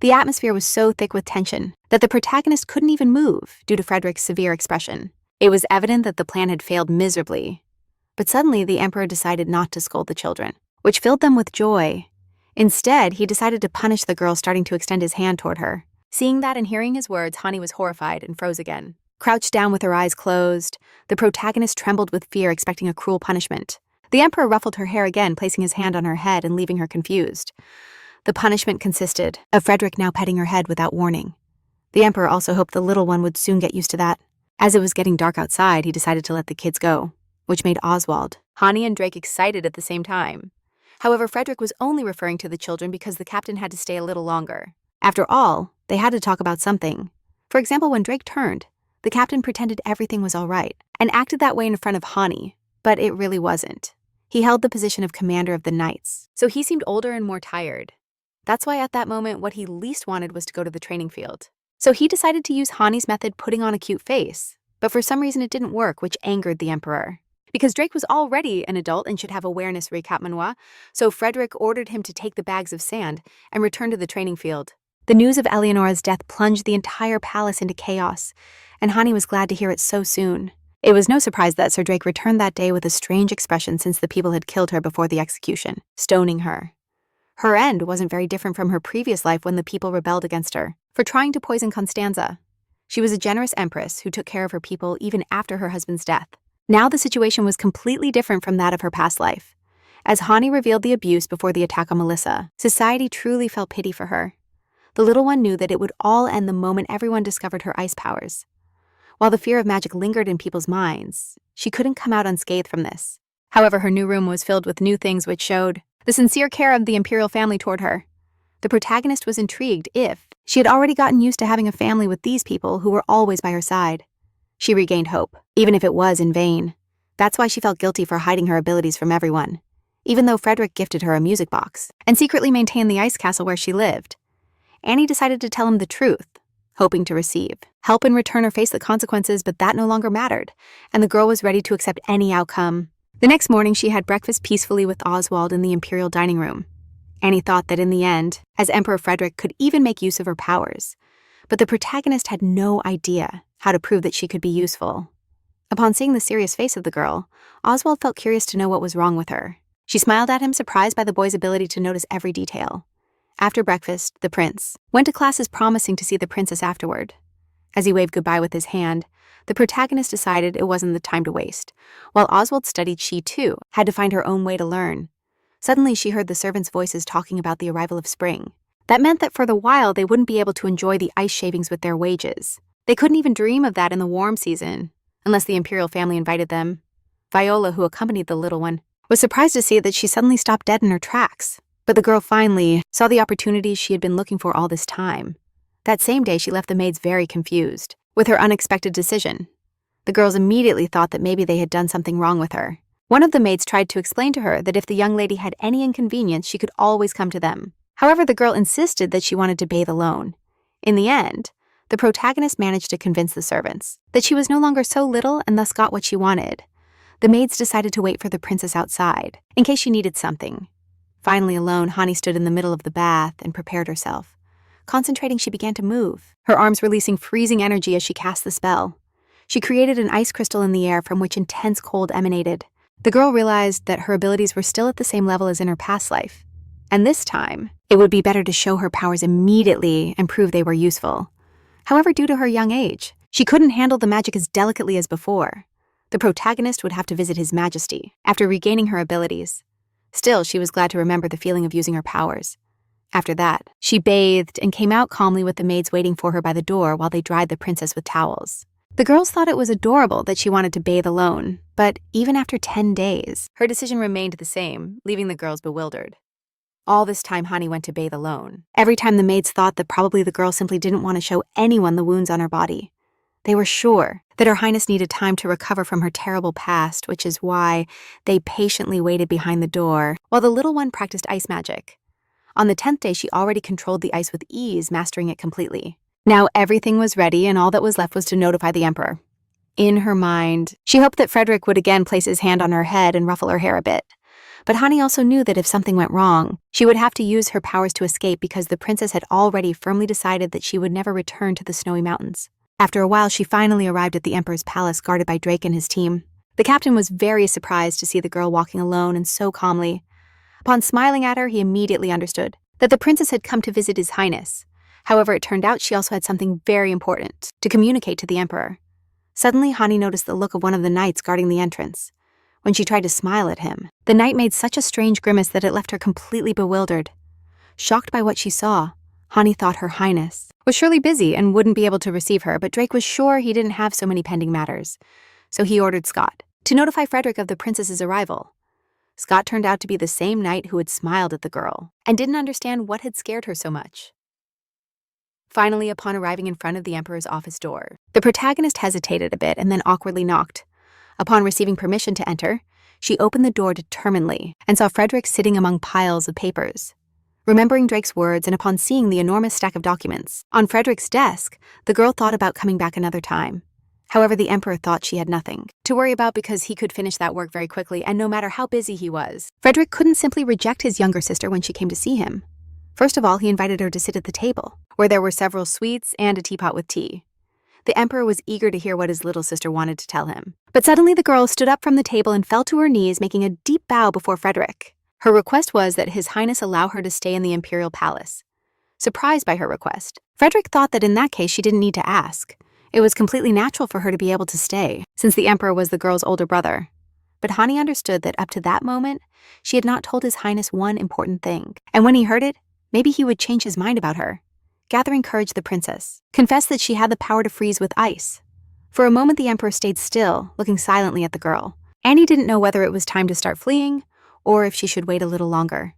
The atmosphere was so thick with tension that the protagonist couldn't even move due to Frederick's severe expression. It was evident that the plan had failed miserably. But suddenly the emperor decided not to scold the children, which filled them with joy. Instead, he decided to punish the girl, starting to extend his hand toward her. Seeing that and hearing his words, Hani was horrified and froze again. Crouched down with her eyes closed, the protagonist trembled with fear, expecting a cruel punishment. The emperor ruffled her hair again, placing his hand on her head and leaving her confused. The punishment consisted of Frederick now petting her head without warning. The emperor also hoped the little one would soon get used to that. As it was getting dark outside, he decided to let the kids go, which made Oswald, Hani, and Drake excited at the same time. However, Frederick was only referring to the children because the captain had to stay a little longer. After all, they had to talk about something. For example, when Drake turned, the captain pretended everything was all right and acted that way in front of Hani, but it really wasn't. He held the position of commander of the knights, so he seemed older and more tired. That's why at that moment, what he least wanted was to go to the training field. So he decided to use Hani's method, putting on a cute face. But for some reason it didn't work, which angered the emperor. Because Drake was already an adult and should have awareness, recap Manhwa, so Frederick ordered him to take the bags of sand and return to the training field. The news of Eleonora's death plunged the entire palace into chaos, and Hani was glad to hear it so soon. It was no surprise that Sir Drake returned that day with a strange expression, since the people had killed her before the execution, stoning her. Her end wasn't very different from her previous life when the people rebelled against her for trying to poison Constanza. She was a generous empress who took care of her people even after her husband's death. Now the situation was completely different from that of her past life. As Hani revealed the abuse before the attack on Melissa, society truly felt pity for her. The little one knew that it would all end the moment everyone discovered her ice powers. While the fear of magic lingered in people's minds, she couldn't come out unscathed from this. However, her new room was filled with new things which showed the sincere care of the imperial family toward her. The protagonist was intrigued if she had already gotten used to having a family with these people who were always by her side. She regained hope, even if it was in vain. That's why she felt guilty for hiding her abilities from everyone, even though Frederick gifted her a music box and secretly maintained the ice castle where she lived. Annie decided to tell him the truth, hoping to receive help in return or face the consequences, but that no longer mattered, and the girl was ready to accept any outcome. The next morning, she had breakfast peacefully with Oswald in the imperial dining room. Annie thought that in the end, as Emperor Frederick could even make use of her powers, but the protagonist had no idea how to prove that she could be useful. Upon seeing the serious face of the girl, Oswald felt curious to know what was wrong with her. She smiled at him, surprised by the boy's ability to notice every detail. After breakfast, the prince went to classes, promising to see the princess afterward. As he waved goodbye with his hand, the protagonist decided it wasn't the time to waste. While Oswald studied, she too had to find her own way to learn. Suddenly, she heard the servants' voices talking about the arrival of spring. That meant that for the while, they wouldn't be able to enjoy the ice shavings with their wages. They couldn't even dream of that in the warm season, unless the imperial family invited them. Viola, who accompanied the little one, was surprised to see that she suddenly stopped dead in her tracks. But the girl finally saw the opportunity she had been looking for all this time. That same day, she left the maids very confused with her unexpected decision. The girls immediately thought that maybe they had done something wrong with her. One of the maids tried to explain to her that if the young lady had any inconvenience, she could always come to them. However, the girl insisted that she wanted to bathe alone. In the end, the protagonist managed to convince the servants that she was no longer so little and thus got what she wanted. The maids decided to wait for the princess outside, in case she needed something. Finally alone, Hani stood in the middle of the bath and prepared herself. Concentrating, she began to move, her arms releasing freezing energy as she cast the spell. She created an ice crystal in the air from which intense cold emanated. The girl realized that her abilities were still at the same level as in her past life. And this time, it would be better to show her powers immediately and prove they were useful. However, due to her young age, she couldn't handle the magic as delicately as before. The protagonist would have to visit His Majesty after regaining her abilities. Still, she was glad to remember the feeling of using her powers. After that, she bathed and came out calmly with the maids waiting for her by the door while they dried the princess with towels. The girls thought it was adorable that she wanted to bathe alone, but even after 10 days, her decision remained the same, leaving the girls bewildered. All this time, Hani went to bathe alone. Every time the maids thought that probably the girl simply didn't want to show anyone the wounds on her body. They were sure that Her Highness needed time to recover from her terrible past, which is why they patiently waited behind the door while the little one practiced ice magic. On the 10th day, she already controlled the ice with ease, mastering it completely. Now everything was ready, and all that was left was to notify the emperor. In her mind, she hoped that Frederick would again place his hand on her head and ruffle her hair a bit. But Hani also knew that if something went wrong, she would have to use her powers to escape because the princess had already firmly decided that she would never return to the snowy mountains. After a while, she finally arrived at the emperor's palace guarded by Drake and his team. The captain was very surprised to see the girl walking alone and so calmly. Upon smiling at her, he immediately understood that the princess had come to visit His Highness. However, it turned out she also had something very important to communicate to the emperor. Suddenly, Hani noticed the look of one of the knights guarding the entrance. When she tried to smile at him, the knight made such a strange grimace that it left her completely bewildered. Shocked by what she saw, Hani thought Her Highness was surely busy and wouldn't be able to receive her, but Drake was sure he didn't have so many pending matters. So he ordered Scott to notify Frederick of the princess's arrival. Scott turned out to be the same knight who had smiled at the girl and didn't understand what had scared her so much. Finally, upon arriving in front of the emperor's office door, the protagonist hesitated a bit and then awkwardly knocked. Upon receiving permission to enter, she opened the door determinedly and saw Frederick sitting among piles of papers. Remembering Drake's words and upon seeing the enormous stack of documents on Frederick's desk, the girl thought about coming back another time. However, the emperor thought she had nothing to worry about because he could finish that work very quickly, and no matter how busy he was, Frederick couldn't simply reject his younger sister when she came to see him. First of all, he invited her to sit at the table, where there were several sweets and a teapot with tea. The emperor was eager to hear what his little sister wanted to tell him. But suddenly the girl stood up from the table and fell to her knees, making a deep bow before Frederick. Her request was that His Highness allow her to stay in the imperial palace. Surprised by her request, Frederick thought that in that case she didn't need to ask. It was completely natural for her to be able to stay, since the emperor was the girl's older brother. But Hani understood that up to that moment, she had not told His Highness one important thing, and when he heard it, maybe he would change his mind about her. Gathering courage, the princess confessed that she had the power to freeze with ice. For a moment, the emperor stayed still, looking silently at the girl. Annie didn't know whether it was time to start fleeing or if she should wait a little longer.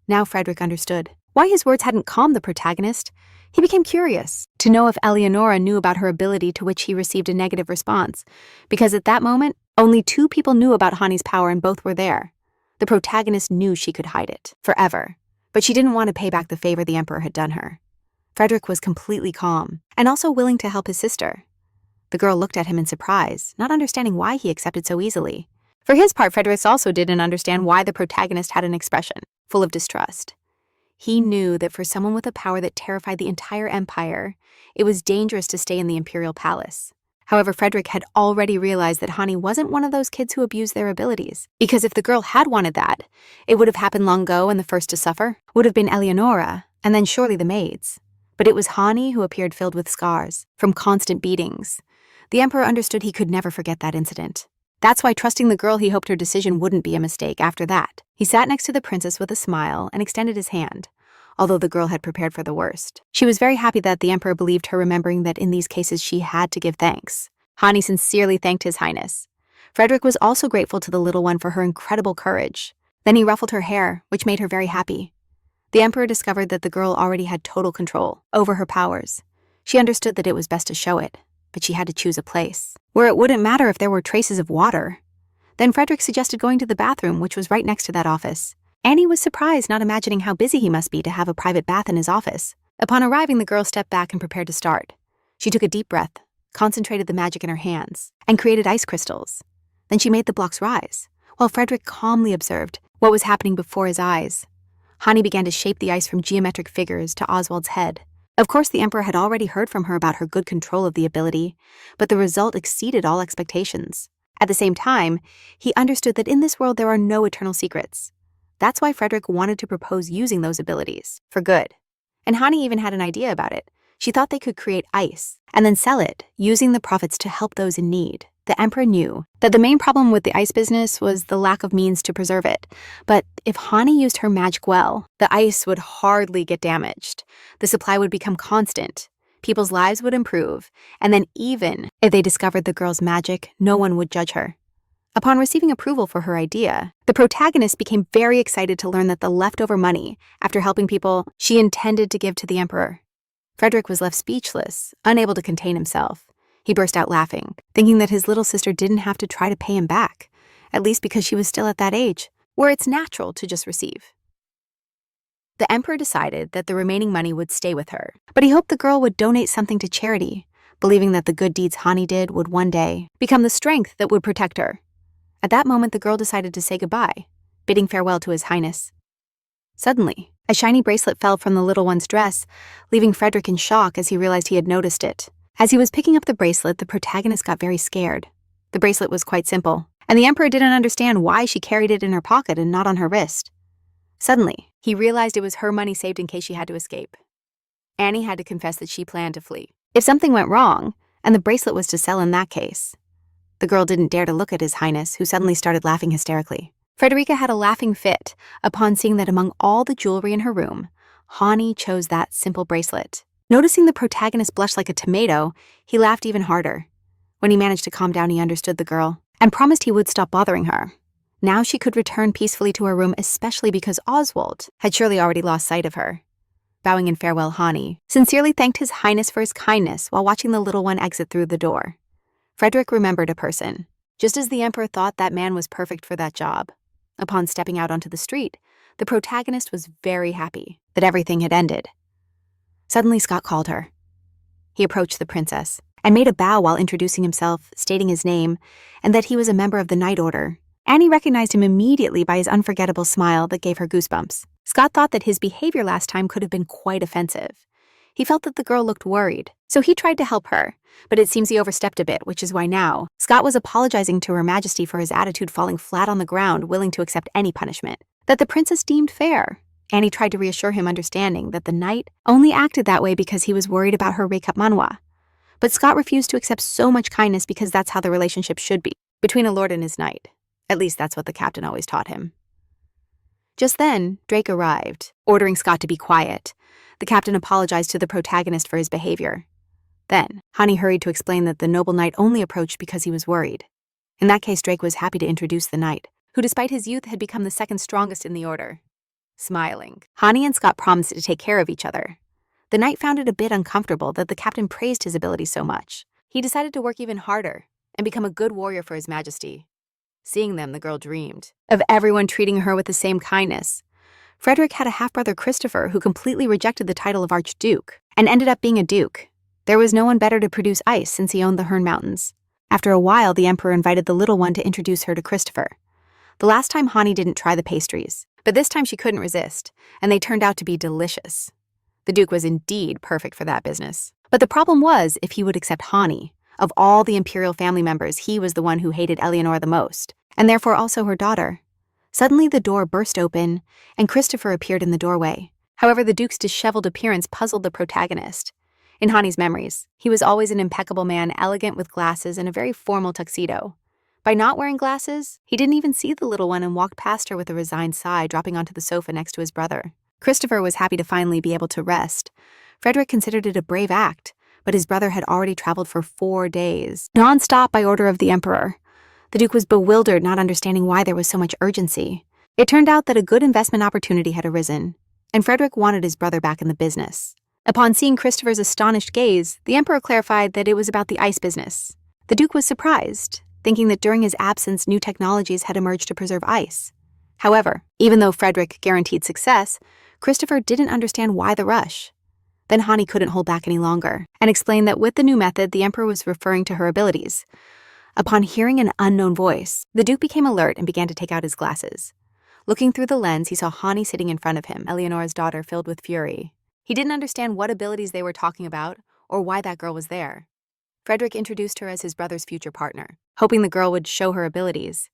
Now Frederick understood why his words hadn't calmed the protagonist. He became curious to know if Eleonora knew about her ability, to which he received a negative response, because at that moment, only 2 people knew about Hani's power and both were there. The protagonist knew she could hide it forever, but she didn't want to pay back the favor the emperor had done her. Frederick was completely calm and also willing to help his sister. The girl looked at him in surprise, not understanding why he accepted so easily. For his part, Frederick also didn't understand why the protagonist had an expression full of distrust. He knew that for someone with a power that terrified the entire empire, it was dangerous to stay in the imperial palace. However, Frederick had already realized that Hani wasn't one of those kids who abused their abilities, because if the girl had wanted that, it would have happened long ago, and the first to suffer would have been Eleonora, and then surely the maids. But it was Hani who appeared filled with scars from constant beatings. The emperor understood he could never forget that incident. That's why, trusting the girl, he hoped her decision wouldn't be a mistake after that. He sat next to the princess with a smile and extended his hand, although the girl had prepared for the worst. She was very happy that the emperor believed her, remembering that in these cases she had to give thanks. Hani sincerely thanked His Highness. Frederick was also grateful to the little one for her incredible courage. Then he ruffled her hair, which made her very happy. The emperor discovered that the girl already had total control over her powers. She understood that it was best to show it, but she had to choose a place where it wouldn't matter if there were traces of water. Then Frederick suggested going to the bathroom, which was right next to that office. Annie was surprised, not imagining how busy he must be to have a private bath in his office. Upon arriving, the girl stepped back and prepared to start. She took a deep breath, concentrated the magic in her hands, and created ice crystals. Then she made the blocks rise, while Frederick calmly observed what was happening before his eyes. Hani began to shape the ice from geometric figures to Oswald's head. Of course, the emperor had already heard from her about her good control of the ability, but the result exceeded all expectations. At the same time, he understood that in this world there are no eternal secrets. That's why Frederick wanted to propose using those abilities for good. And Hani even had an idea about it. She thought they could create ice and then sell it, using the profits to help those in need. The emperor knew that the main problem with the ice business was the lack of means to preserve it. But if Hani used her magic well, the ice would hardly get damaged. The supply would become constant. People's lives would improve. And then even if they discovered the girl's magic, no one would judge her. Upon receiving approval for her idea, the protagonist became very excited to learn that the leftover money, after helping people, she intended to give to the emperor. Frederick was left speechless, unable to contain himself. He burst out laughing, thinking that his little sister didn't have to try to pay him back, at least because she was still at that age, where it's natural to just receive. The emperor decided that the remaining money would stay with her, but he hoped the girl would donate something to charity, believing that the good deeds Hani did would one day become the strength that would protect her. At that moment, the girl decided to say goodbye, bidding farewell to His Highness. Suddenly, a shiny bracelet fell from the little one's dress, leaving Frederick in shock as he realized he had noticed it. As he was picking up the bracelet, the protagonist got very scared. The bracelet was quite simple, and the emperor didn't understand why she carried it in her pocket and not on her wrist. Suddenly, he realized it was her money saved in case she had to escape. Annie had to confess that she planned to flee if something went wrong, and the bracelet was to sell in that case. The girl didn't dare to look at His Highness, who suddenly started laughing hysterically. Frederica had a laughing fit upon seeing that among all the jewelry in her room, Hani chose that simple bracelet. Noticing the protagonist blush like a tomato, he laughed even harder. When he managed to calm down, he understood the girl and promised he would stop bothering her. Now she could return peacefully to her room, especially because Oswald had surely already lost sight of her. Bowing in farewell, Hani sincerely thanked His Highness for his kindness while watching the little one exit through the door. Frederick remembered a person, just as the emperor thought that man was perfect for that job. Upon stepping out onto the street, the protagonist was very happy that everything had ended. Suddenly, Scott called her. He approached the princess and made a bow while introducing himself, stating his name, and that he was a member of the Night Order. Annie recognized him immediately by his unforgettable smile that gave her goosebumps. Scott thought that his behavior last time could have been quite offensive. He felt that the girl looked worried, so he tried to help her, but it seems he overstepped a bit, which is why now Scott was apologizing to Her Majesty for his attitude, falling flat on the ground, willing to accept any punishment that the princess deemed fair. Annie tried to reassure him, understanding that the knight only acted that way because he was worried about her Recup Manhwa. But Scott refused to accept so much kindness because that's how the relationship should be, between a lord and his knight. At least that's what the captain always taught him. Just then, Drake arrived, ordering Scott to be quiet. The captain apologized to the protagonist for his behavior. Then, Hani hurried to explain that the noble knight only approached because he was worried. In that case, Drake was happy to introduce the knight, who despite his youth had become the second strongest in the order. Smiling, Hani and Scott promised to take care of each other. The knight found it a bit uncomfortable that the captain praised his ability so much. He decided to work even harder and become a good warrior for His Majesty. Seeing them, the girl dreamed of everyone treating her with the same kindness. Frederick had a half-brother, Christopher, who completely rejected the title of Archduke and ended up being a duke. There was no one better to produce ice since he owned the Hern Mountains. After a while, the emperor invited the little one to introduce her to Christopher. The last time, Hani didn't try the pastries, but this time she couldn't resist, and they turned out to be delicious. The duke was indeed perfect for that business. But the problem was if he would accept Hani. Of all the imperial family members, he was the one who hated Eleanor the most, and therefore also her daughter. Suddenly, the door burst open, and Christopher appeared in the doorway. However, the duke's disheveled appearance puzzled the protagonist. In Hani's memories, he was always an impeccable man, elegant with glasses and a very formal tuxedo. By not wearing glasses, he didn't even see the little one and walked past her with a resigned sigh, dropping onto the sofa next to his brother. Christopher was happy to finally be able to rest. Frederick considered it a brave act, but his brother had already traveled for 4 days, non-stop by order of the emperor. The Duke was bewildered, not understanding why there was so much urgency. It turned out that a good investment opportunity had arisen, and Frederick wanted his brother back in the business. Upon seeing Christopher's astonished gaze, the Emperor clarified that it was about the ice business. The Duke was surprised, thinking that during his absence new technologies had emerged to preserve ice. However, even though Frederick guaranteed success, Christopher didn't understand why the rush. Then Hani couldn't hold back any longer, and explained that with the new method, the Emperor was referring to her abilities. Upon hearing an unknown voice, the Duke became alert and began to take out his glasses. Looking through the lens, he saw Hani sitting in front of him, Eleonora's daughter, filled with fury. He didn't understand what abilities they were talking about or why that girl was there. Frederick introduced her as his brother's future partner, hoping the girl would show her abilities.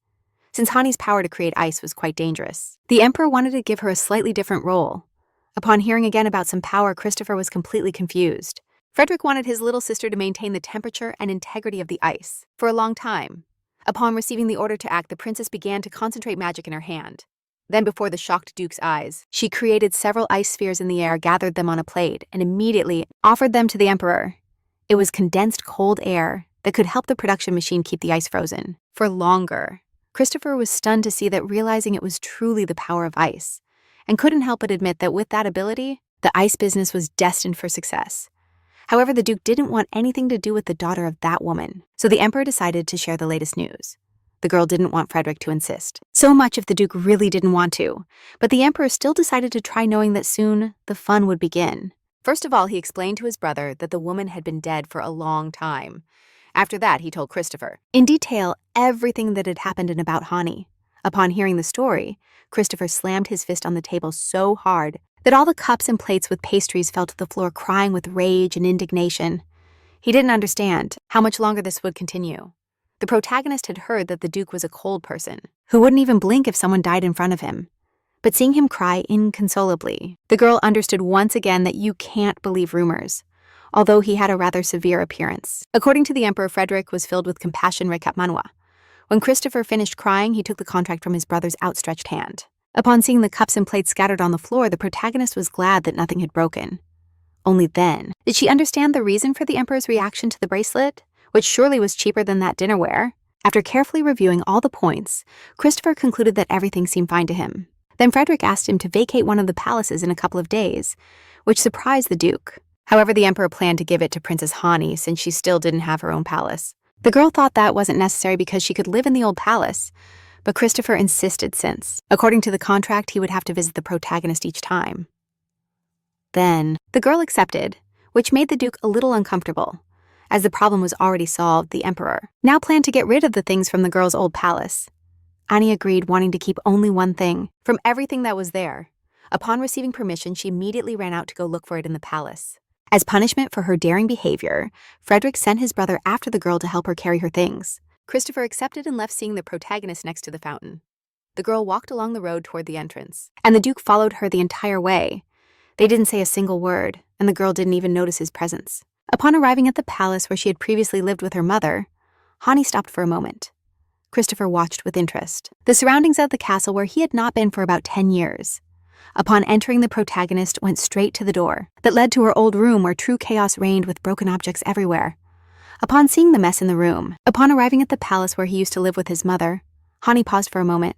Since Hani's power to create ice was quite dangerous, the Emperor wanted to give her a slightly different role. Upon hearing again about some power, Christopher was completely confused. Frederick wanted his little sister to maintain the temperature and integrity of the ice for a long time. Upon receiving the order to act, the princess began to concentrate magic in her hand. Then, before the shocked Duke's eyes, she created several ice spheres in the air, gathered them on a plate, and immediately offered them to the Emperor. It was condensed cold air that could help the production machine keep the ice frozen for longer. Christopher was stunned to see that, realizing it was truly the power of ice, and couldn't help but admit that with that ability, the ice business was destined for success. However, the Duke didn't want anything to do with the daughter of that woman, so the Emperor decided to share the latest news. The girl didn't want Frederick to insist so much if the Duke really didn't want to, but the Emperor still decided to try, knowing that soon the fun would begin. First of all, he explained to his brother that the woman had been dead for a long time. After that, he told Christopher in detail everything that had happened and about Hani. Upon hearing the story, Christopher slammed his fist on the table so hard that all the cups and plates with pastries fell to the floor, crying with rage and indignation. He didn't understand how much longer this would continue. The protagonist had heard that the Duke was a cold person, who wouldn't even blink if someone died in front of him. But seeing him cry inconsolably, the girl understood once again that you can't believe rumors, although he had a rather severe appearance. According to the Emperor, Frederick was filled with compassion. Recap Manhwa. When Christopher finished crying, he took the contract from his brother's outstretched hand. Upon seeing the cups and plates scattered on the floor, the protagonist was glad that nothing had broken. Only then did she understand the reason for the Emperor's reaction to the bracelet, which surely was cheaper than that dinnerware. After carefully reviewing all the points, Christopher concluded that everything seemed fine to him. Then Frederick asked him to vacate one of the palaces in a couple of days, which surprised the Duke. However, the Emperor planned to give it to Princess Hani since she still didn't have her own palace. The girl thought that wasn't necessary because she could live in the old palace, but Christopher insisted since, according to the contract, he would have to visit the protagonist each time. Then, the girl accepted, which made the Duke a little uncomfortable. As the problem was already solved, the Emperor now planned to get rid of the things from the girl's old palace. Ani agreed, wanting to keep only one thing from everything that was there. Upon receiving permission, she immediately ran out to go look for it in the palace. As punishment for her daring behavior, Frederick sent his brother after the girl to help her carry her things. Christopher accepted and left, seeing the protagonist next to the fountain. The girl walked along the road toward the entrance, and the Duke followed her the entire way. They didn't say a single word, and the girl didn't even notice his presence. Upon arriving at the palace where she had previously lived with her mother, Hani stopped for a moment. Christopher watched with interest the surroundings of the castle where he had not been for about 10 years. Upon entering, the protagonist went straight to the door that led to her old room where true chaos reigned with broken objects everywhere. Upon seeing the mess in the room, upon arriving at the palace where he used to live with his mother, Hani paused for a moment.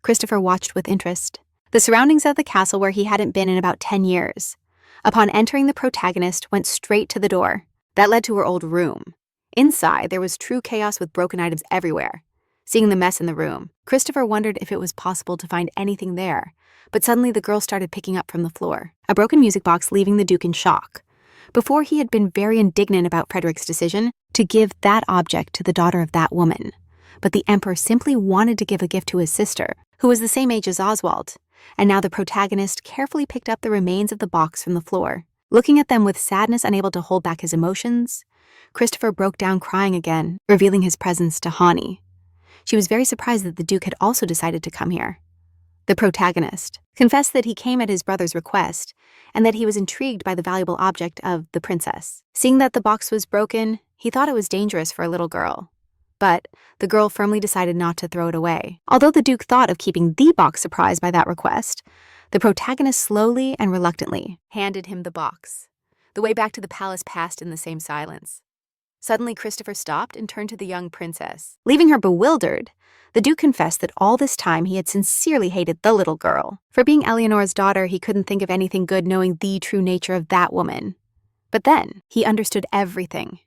Christopher watched with interest the surroundings of the castle where he hadn't been in about 10 years. Upon entering, the protagonist went straight to the door that led to her old room. Inside, there was true chaos with broken items everywhere. Seeing the mess in the room, Christopher wondered if it was possible to find anything there, but suddenly the girl started picking up from the floor a broken music box, leaving the Duke in shock. Before, he had been very indignant about Frederick's decision to give that object to the daughter of that woman, but the Emperor simply wanted to give a gift to his sister, who was the same age as Oswald, and now the protagonist carefully picked up the remains of the box from the floor. Looking at them with sadness, unable to hold back his emotions, Christopher broke down crying again, revealing his presence to Hani. She was very surprised that the Duke had also decided to come here. The protagonist confessed that he came at his brother's request and that he was intrigued by the valuable object of the princess. Seeing that the box was broken, he thought it was dangerous for a little girl. But the girl firmly decided not to throw it away. Although the Duke thought of keeping the box, surprised by that request, the protagonist slowly and reluctantly handed him the box. The way back to the palace passed in the same silence. Suddenly, Christopher stopped and turned to the young princess. Leaving her bewildered, the Duke confessed that all this time he had sincerely hated the little girl. For being Eleanor's daughter, he couldn't think of anything good knowing the true nature of that woman. But then, he understood everything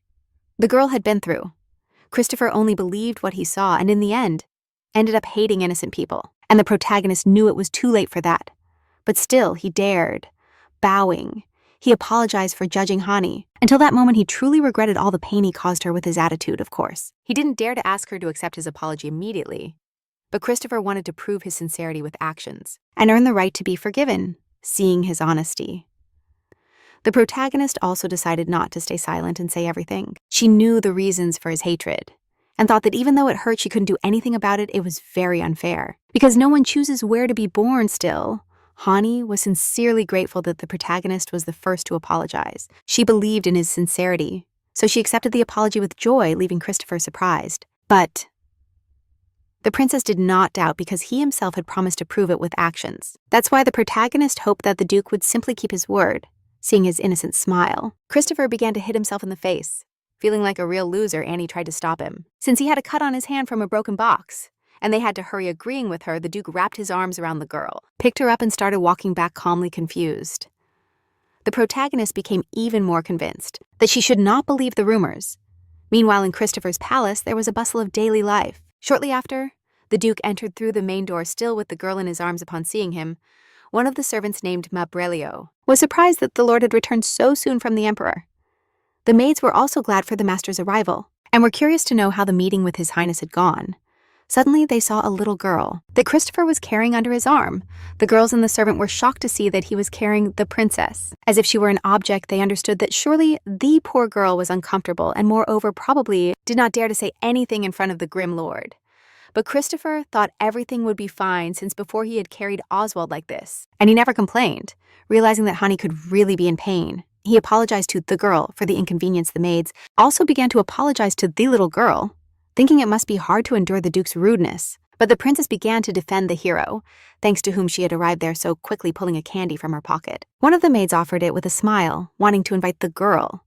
the girl had been through. Christopher only believed what he saw, and in the end, ended up hating innocent people. And the protagonist knew it was too late for that. But still, he dared. Bowing, he apologized for judging Hani. Until that moment, he truly regretted all the pain he caused her with his attitude, of course. He didn't dare to ask her to accept his apology immediately. But Christopher wanted to prove his sincerity with actions and earn the right to be forgiven, seeing his honesty. The protagonist also decided not to stay silent and say everything. She knew the reasons for his hatred and thought that even though it hurt she couldn't do anything about it, it was very unfair. Because no one chooses where to be born still, Hani was sincerely grateful that the protagonist was the first to apologize. She believed in his sincerity, so she accepted the apology with joy, leaving Christopher surprised. But the princess did not doubt because he himself had promised to prove it with actions. That's why the protagonist hoped that the Duke would simply keep his word, seeing his innocent smile. Christopher began to hit himself in the face. Feeling like a real loser, Annie tried to stop him. Since he had a cut on his hand from a broken box, and they had to hurry agreeing with her, the Duke wrapped his arms around the girl, picked her up and started walking back calmly confused. The protagonist became even more convinced that she should not believe the rumors. Meanwhile, in Christopher's palace, there was a bustle of daily life. Shortly after, the Duke entered through the main door still with the girl in his arms. Upon seeing him, one of the servants named Mabrelio was surprised that the lord had returned so soon from the emperor. The maids were also glad for the master's arrival and were curious to know how the meeting with His Highness had gone. Suddenly, they saw a little girl that Christopher was carrying under his arm. The girls and the servant were shocked to see that he was carrying the princess. As if she were an object, they understood that surely the poor girl was uncomfortable and moreover probably did not dare to say anything in front of the grim lord. But Christopher thought everything would be fine since before he had carried Oswald like this, and he never complained, realizing that Hani could really be in pain. He apologized to the girl for the inconvenience. The maids also began to apologize to the little girl, thinking it must be hard to endure the Duke's rudeness. But the princess began to defend the hero, thanks to whom she had arrived there so quickly, pulling a candy from her pocket. One of the maids offered it with a smile, wanting to invite the girl.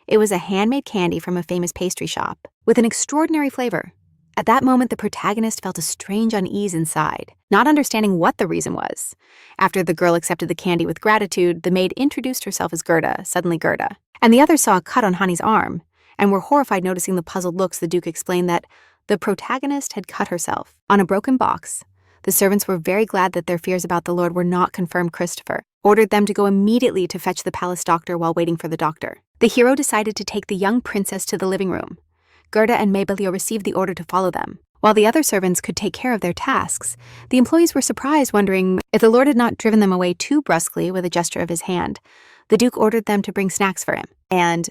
It was a handmade candy from a famous pastry shop, with an extraordinary flavor. At that moment, the protagonist felt a strange unease inside, not understanding what the reason was. After the girl accepted the candy with gratitude, the maid introduced herself as Gerda, suddenly Gerda. And the others saw a cut on Hani's arm, and were horrified noticing the puzzled looks. The Duke explained that the protagonist had cut herself on a broken box. The servants were very glad that their fears about the lord were not confirmed. Christopher ordered them to go immediately to fetch the palace doctor. While waiting for the doctor, the hero decided to take the young princess to the living room. Gerda and Mabelio received the order to follow them. While the other servants could take care of their tasks, the employees were surprised, wondering if the lord had not driven them away too brusquely with a gesture of his hand. The Duke ordered them to bring snacks for him, and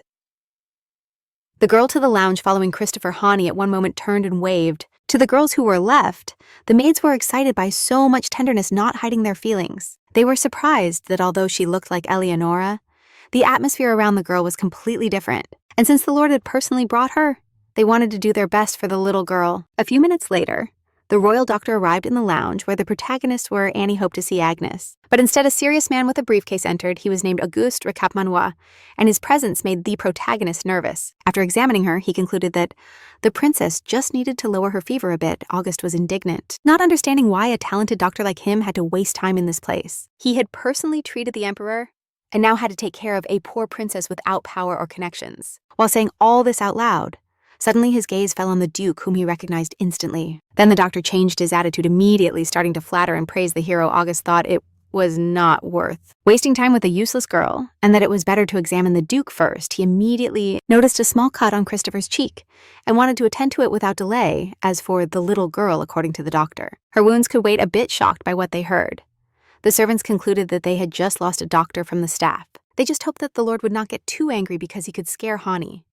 the girl to the lounge following Christopher. Hani at one moment turned and waved. To the girls who were left, the maids were excited by so much tenderness, not hiding their feelings. They were surprised that although she looked like Eleonora, the atmosphere around the girl was completely different. And since the lord had personally brought her, they wanted to do their best for the little girl. A few minutes later, the royal doctor arrived in the lounge where the protagonists were. Annie hoped to see Agnes, but instead a serious man with a briefcase entered. He was named Auguste Recap Manhwa, and his presence made the protagonist nervous. After examining her, he concluded that the princess just needed to lower her fever a bit. Auguste was indignant, not understanding why a talented doctor like him had to waste time in this place. He had personally treated the emperor and now had to take care of a poor princess without power or connections. While saying all this out loud, suddenly his gaze fell on the Duke, whom he recognized instantly. Then the doctor changed his attitude immediately, starting to flatter and praise the hero. Auguste thought it was not worth wasting time with a useless girl, and that it was better to examine the Duke first. He immediately noticed a small cut on Christopher's cheek and wanted to attend to it without delay. As for the little girl, according to the doctor, her wounds could wait. A bit shocked by what they heard, the servants concluded that they had just lost a doctor from the staff. They just hoped that the lord would not get too angry because he could scare Hani.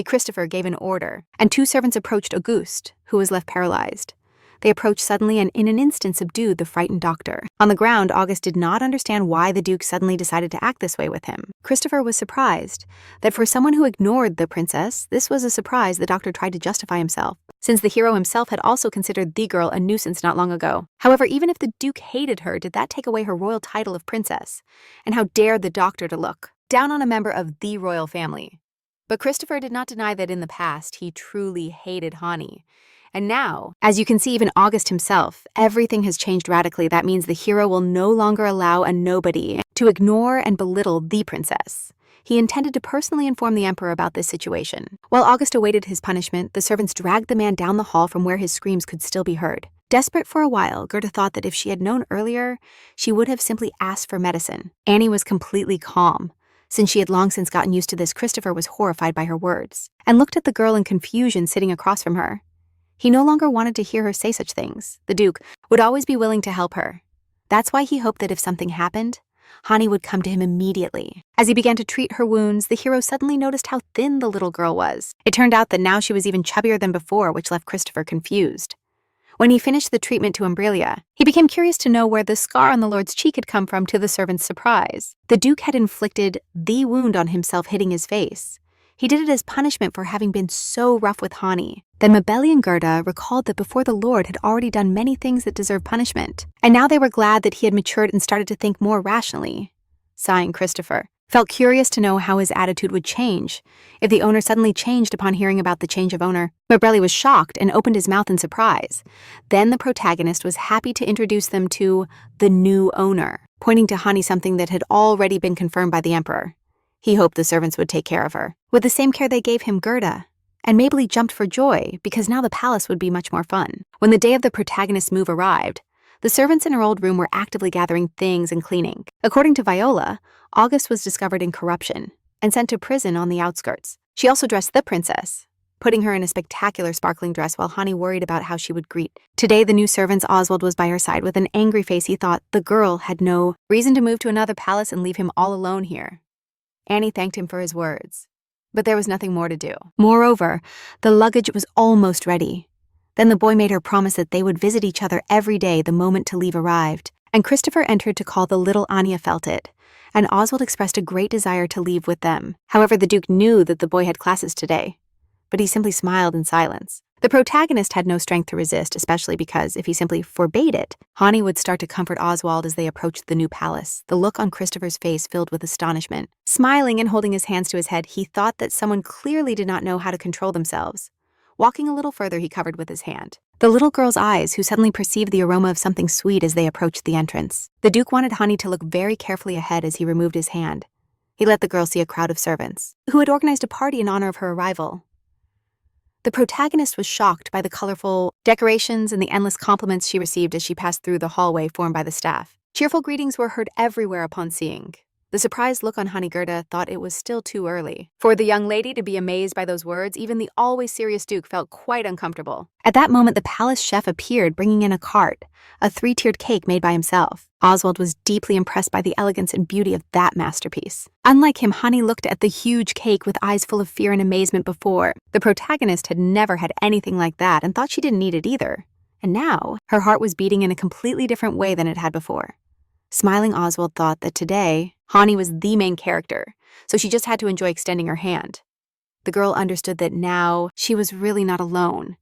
Christopher gave an order, and two servants approached Auguste, who was left paralyzed. They approached suddenly and in an instant subdued the frightened doctor. On the ground, Auguste did not understand why the Duke suddenly decided to act this way with him. Christopher was surprised that for someone who ignored the princess, this was a surprise. The doctor tried to justify himself, since the hero himself had also considered the girl a nuisance not long ago. However, even if the Duke hated her, did that take away her royal title of princess? And how dared the doctor to look down on a member of the royal family? But Christopher did not deny that in the past he truly hated Hani. And now, as you can see, even August himself, everything has changed radically. That means the hero will no longer allow a nobody to ignore and belittle the princess. He intended to personally inform the emperor about this situation. While August awaited his punishment, the servants dragged the man down the hall from where his screams could still be heard. Desperate for a while, Gerda thought that if she had known earlier, she would have simply asked for medicine. Annie was completely calm. Since she had long since gotten used to this, Christopher was horrified by her words and looked at the girl in confusion sitting across from her. He no longer wanted to hear her say such things. The Duke would always be willing to help her. That's why he hoped that if something happened, Hani would come to him immediately. As he began to treat her wounds, the hero suddenly noticed how thin the little girl was. It turned out that now she was even chubbier than before, which left Christopher confused. When he finished the treatment to Umbrilia, he became curious to know where the scar on the Lord's cheek had come from, to the servant's surprise. The Duke had inflicted the wound on himself, hitting his face. He did it as punishment for having been so rough with Hani. Then Mabelli and Gerda recalled that before the Lord had already done many things that deserved punishment, and now they were glad that he had matured and started to think more rationally. Sighing, Christopher felt curious to know how his attitude would change if the owner suddenly changed upon hearing about the change of owner. Mabelli was shocked and opened his mouth in surprise. Then the protagonist was happy to introduce them to the new owner, pointing to Hani, something that had already been confirmed by the emperor. He hoped the servants would take care of her, with the same care they gave him Gerda. And Mabelli jumped for joy, because now the palace would be much more fun. When the day of the protagonist's move arrived, the servants in her old room were actively gathering things and cleaning. According to Viola, August was discovered in corruption and sent to prison on the outskirts. She also dressed the princess, putting her in a spectacular sparkling dress while Hani worried about how she would greet. Today, the new servant Oswald was by her side. With an angry face, he thought the girl had no reason to move to another palace and leave him all alone here. Annie thanked him for his words, but there was nothing more to do. Moreover, the luggage was almost ready. Then the boy made her promise that they would visit each other every day the moment to leave arrived, and Christopher entered to call the little Anya felt it, and Oswald expressed a great desire to leave with them. However, the Duke knew that the boy had classes today, but he simply smiled in silence. The protagonist had no strength to resist, especially because if he simply forbade it, Hani would start to comfort Oswald as they approached the new palace. The look on Christopher's face filled with astonishment. Smiling and holding his hands to his head, he thought that someone clearly did not know how to control themselves. Walking a little further, he covered with his hand the little girl's eyes, who suddenly perceived the aroma of something sweet as they approached the entrance. The Duke wanted Hani to look very carefully ahead as he removed his hand. He let the girl see a crowd of servants who had organized a party in honor of her arrival. The protagonist was shocked by the colorful decorations and the endless compliments she received as she passed through the hallway formed by the staff. Cheerful greetings were heard everywhere upon seeing. The surprised look on Hani. Gerda thought it was still too early for the young lady to be amazed by those words. Even the always serious Duke felt quite uncomfortable. At that moment, the palace chef appeared, bringing in a cart, a 3-tiered cake made by himself. Oswald was deeply impressed by the elegance and beauty of that masterpiece. Unlike him, Hani looked at the huge cake with eyes full of fear and amazement before. The protagonist had never had anything like that and thought she didn't need it either. And now, her heart was beating in a completely different way than it had before. Smiling, Oswald thought that today, Hani was the main character, so she just had to enjoy extending her hand. The girl understood that now she was really not alone.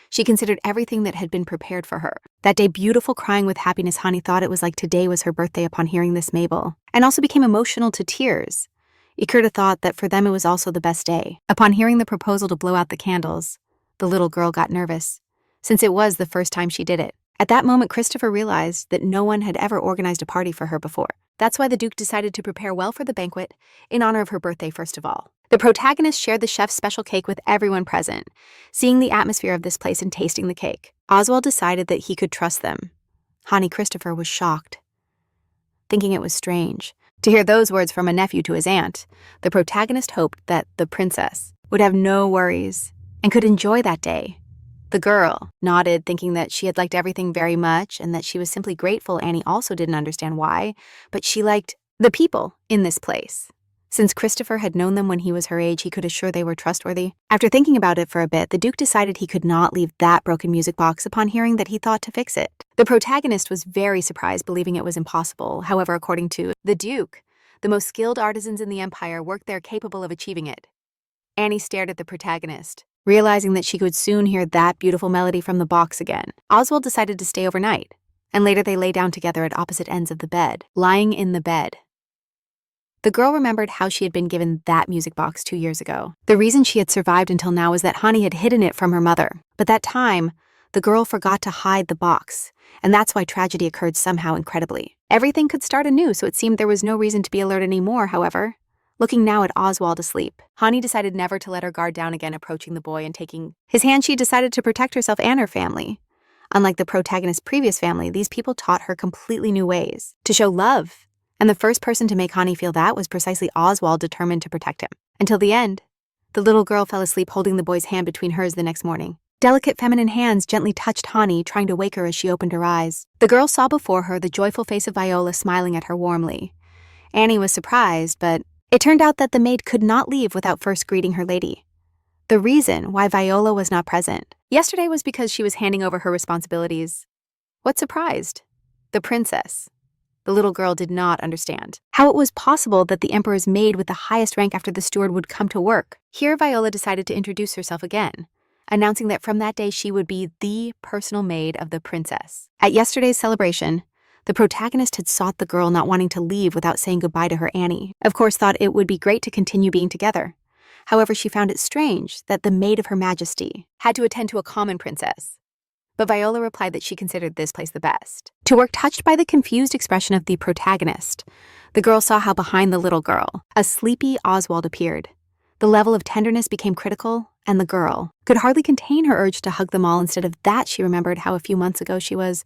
She considered everything that had been prepared for her. That day, beautiful, crying with happiness, Hani thought it was like today was her birthday upon hearing this, Mabel, and also became emotional to tears. Gerda thought that for them it was also the best day. Upon hearing the proposal to blow out the candles, the little girl got nervous, since it was the first time she did it. At that moment, Christopher realized that no one had ever organized a party for her before. That's why the Duke decided to prepare well for the banquet in honor of her birthday first of all. The protagonist shared the chef's special cake with everyone present. Seeing the atmosphere of this place and tasting the cake, Oswald decided that he could trust them. Hani Christopher was shocked, thinking it was strange to hear those words from a nephew to his aunt. The protagonist hoped that the princess would have no worries and could enjoy that day. The girl nodded, thinking that she had liked everything very much and that she was simply grateful. Annie also didn't understand why, but she liked the people in this place. Since Christopher had known them when he was her age, he could assure they were trustworthy. After thinking about it for a bit, the Duke decided he could not leave that broken music box upon hearing that he thought to fix it. The protagonist was very surprised, believing it was impossible. However, according to the Duke, the most skilled artisans in the empire worked there capable of achieving it. Annie stared at the protagonist, realizing that she could soon hear that beautiful melody from the box again. Oswald decided to stay overnight, and later they lay down together at opposite ends of the bed. Lying in the bed, The girl remembered how she had been given that music box 2 years ago. The reason she had survived until now was that Hani had hidden it from her mother. But that time, the girl forgot to hide the box, and that's why tragedy occurred somehow incredibly. Everything could start anew, so it seemed there was no reason to be alert anymore, however. Looking now at Oswald asleep, Hani decided never to let her guard down again, approaching the boy and taking his hand. She decided to protect herself and her family. Unlike the protagonist's previous family, these people taught her completely new ways to show love. And the first person to make Hani feel that was precisely Oswald, determined to protect him. Until the end. The little girl fell asleep holding the boy's hand between hers the next morning. Delicate feminine hands gently touched Hani, trying to wake her as she opened her eyes. The girl saw before her the joyful face of Viola smiling at her warmly. Annie was surprised, but it turned out that the maid could not leave without first greeting her lady. The reason why Viola was not present yesterday was because she was handing over her responsibilities. What surprised? The princess. The little girl did not understand how it was possible that the emperor's maid with the highest rank after the steward would come to work. Here, Viola decided to introduce herself again, announcing that from that day she would be the personal maid of the princess. At yesterday's celebration, the protagonist had sought the girl, not wanting to leave without saying goodbye to her Annie. Of course, thought it would be great to continue being together. However, she found it strange that the maid of her majesty had to attend to a common princess. But Viola replied that she considered this place the best. To work, touched by the confused expression of the protagonist, the girl saw how behind the little girl, a sleepy Oswald appeared. The level of tenderness became critical, and the girl could hardly contain her urge to hug them all. Instead of that, she remembered how a few months ago she was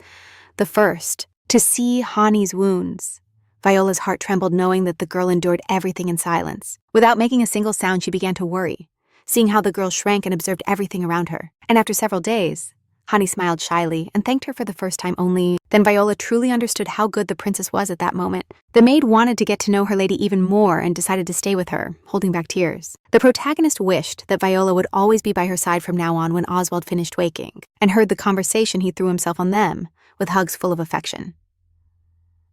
the first to see Hani's wounds. Viola's heart trembled, knowing that the girl endured everything in silence. Without making a single sound, she began to worry, seeing how the girl shrank and observed everything around her. And after several days, Hani smiled shyly and thanked her for the first time only. Then Viola truly understood how good the princess was at that moment. The maid wanted to get to know her lady even more and decided to stay with her, holding back tears. The protagonist wished that Viola would always be by her side from now on. When Oswald finished waking and heard the conversation, he threw himself on them with hugs full of affection.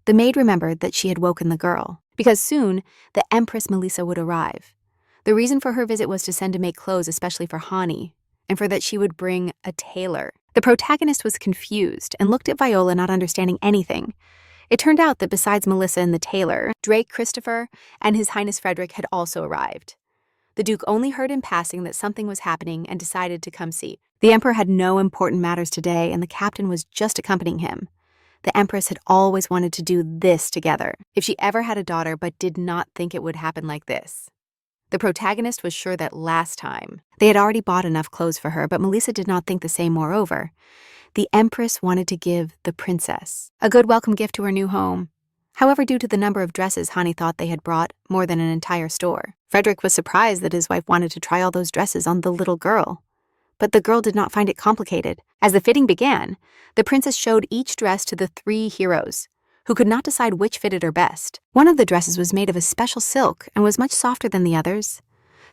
The maid remembered that she had woken the girl, because soon the Empress Melissa would arrive. The reason for her visit was to send to make clothes especially for Hani, and for that she would bring a tailor. The protagonist was confused and looked at Viola, not understanding anything. It turned out that besides Melissa and the tailor, Drake, Christopher, and His Highness Frederick had also arrived. The Duke only heard in passing that something was happening and decided to come see. The Emperor had no important matters today, and the captain was just accompanying him. The Empress had always wanted to do this together, if she ever had a daughter, but did not think it would happen like this. The protagonist was sure that last time they had already bought enough clothes for her, but Melissa did not think the same. Moreover, the Empress wanted to give the princess a good welcome gift to her new home. However, due to the number of dresses, Hani thought they had brought more than an entire store. Frederick was surprised that his wife wanted to try all those dresses on the little girl. But the girl did not find it complicated. As the fitting began, the princess showed each dress to the 3 heroes, who could not decide which fitted her best. One of the dresses was made of a special silk and was much softer than the others,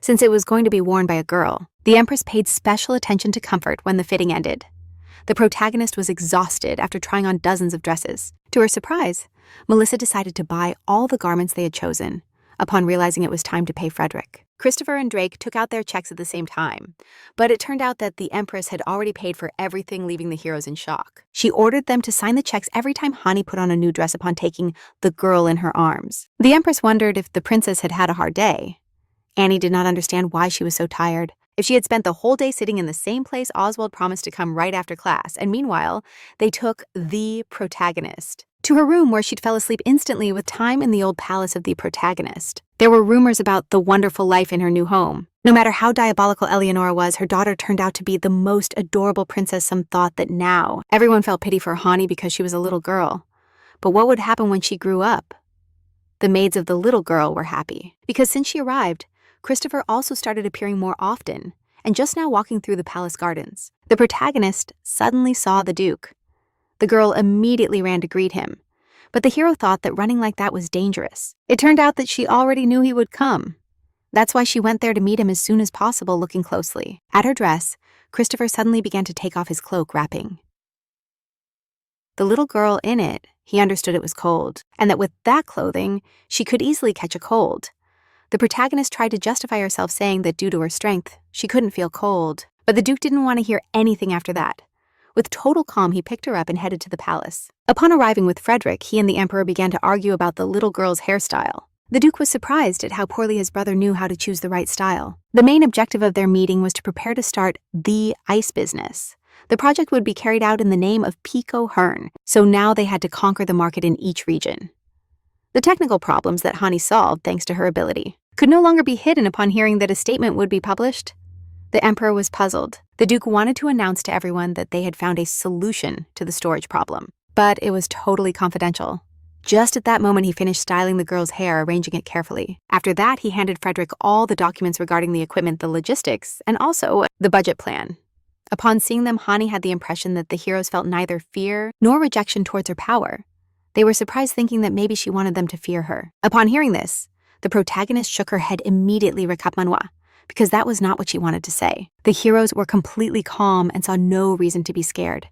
since it was going to be worn by a girl. The Empress paid special attention to comfort when the fitting ended. The protagonist was exhausted after trying on dozens of dresses. To her surprise, Melissa decided to buy all the garments they had chosen, upon realizing it was time to pay Frederick. Christopher and Drake took out their checks at the same time, but it turned out that the Empress had already paid for everything, leaving the heroes in shock. She ordered them to sign the checks every time Hani put on a new dress upon taking the girl in her arms. The Empress wondered if the princess had had a hard day. Annie did not understand why she was so tired. If she had spent the whole day sitting in the same place, Oswald promised to come right after class, and meanwhile, they took the protagonist to her room, where she'd fell asleep instantly with time in the old palace of the protagonist. There were rumors about the wonderful life in her new home. No matter how diabolical Eleonora was, her daughter turned out to be the most adorable princess. Some thought that now everyone felt pity for Hani because she was a little girl. But what would happen when she grew up? The maids of the little girl were happy, because since she arrived, Christopher also started appearing more often, and just now walking through the palace gardens. The protagonist suddenly saw the Duke. The girl immediately ran to greet him, but the hero thought that running like that was dangerous. It turned out that she already knew he would come. That's why she went there to meet him as soon as possible. Looking closely at her dress, Christopher suddenly began to take off his cloak, wrapping the little girl in it. He understood it was cold, and that with that clothing, she could easily catch a cold. The protagonist tried to justify herself, saying that due to her strength, she couldn't feel cold. But the Duke didn't want to hear anything after that. With total calm, he picked her up and headed to the palace. Upon arriving with Frederick, he and the Emperor began to argue about the little girl's hairstyle. The Duke was surprised at how poorly his brother knew how to choose the right style. The main objective of their meeting was to prepare to start the ice business. The project would be carried out in the name of Pico Hearn, so now they had to conquer the market in each region. The technical problems that Hani solved, thanks to her ability, could no longer be hidden upon hearing that a statement would be published. The emperor was puzzled. The Duke wanted to announce to everyone that they had found a solution to the storage problem, but it was totally confidential. Just at that moment, he finished styling the girl's hair, arranging it carefully. After that, he handed Frederick all the documents regarding the equipment, the logistics, and also the budget plan. Upon seeing them, Hani had the impression that the heroes felt neither fear nor rejection towards her power. They were surprised, thinking that maybe she wanted them to fear her. Upon hearing this, the protagonist shook her head immediately, recap Manhwa, because that was not what she wanted to say. The heroes were completely calm and saw no reason to be scared.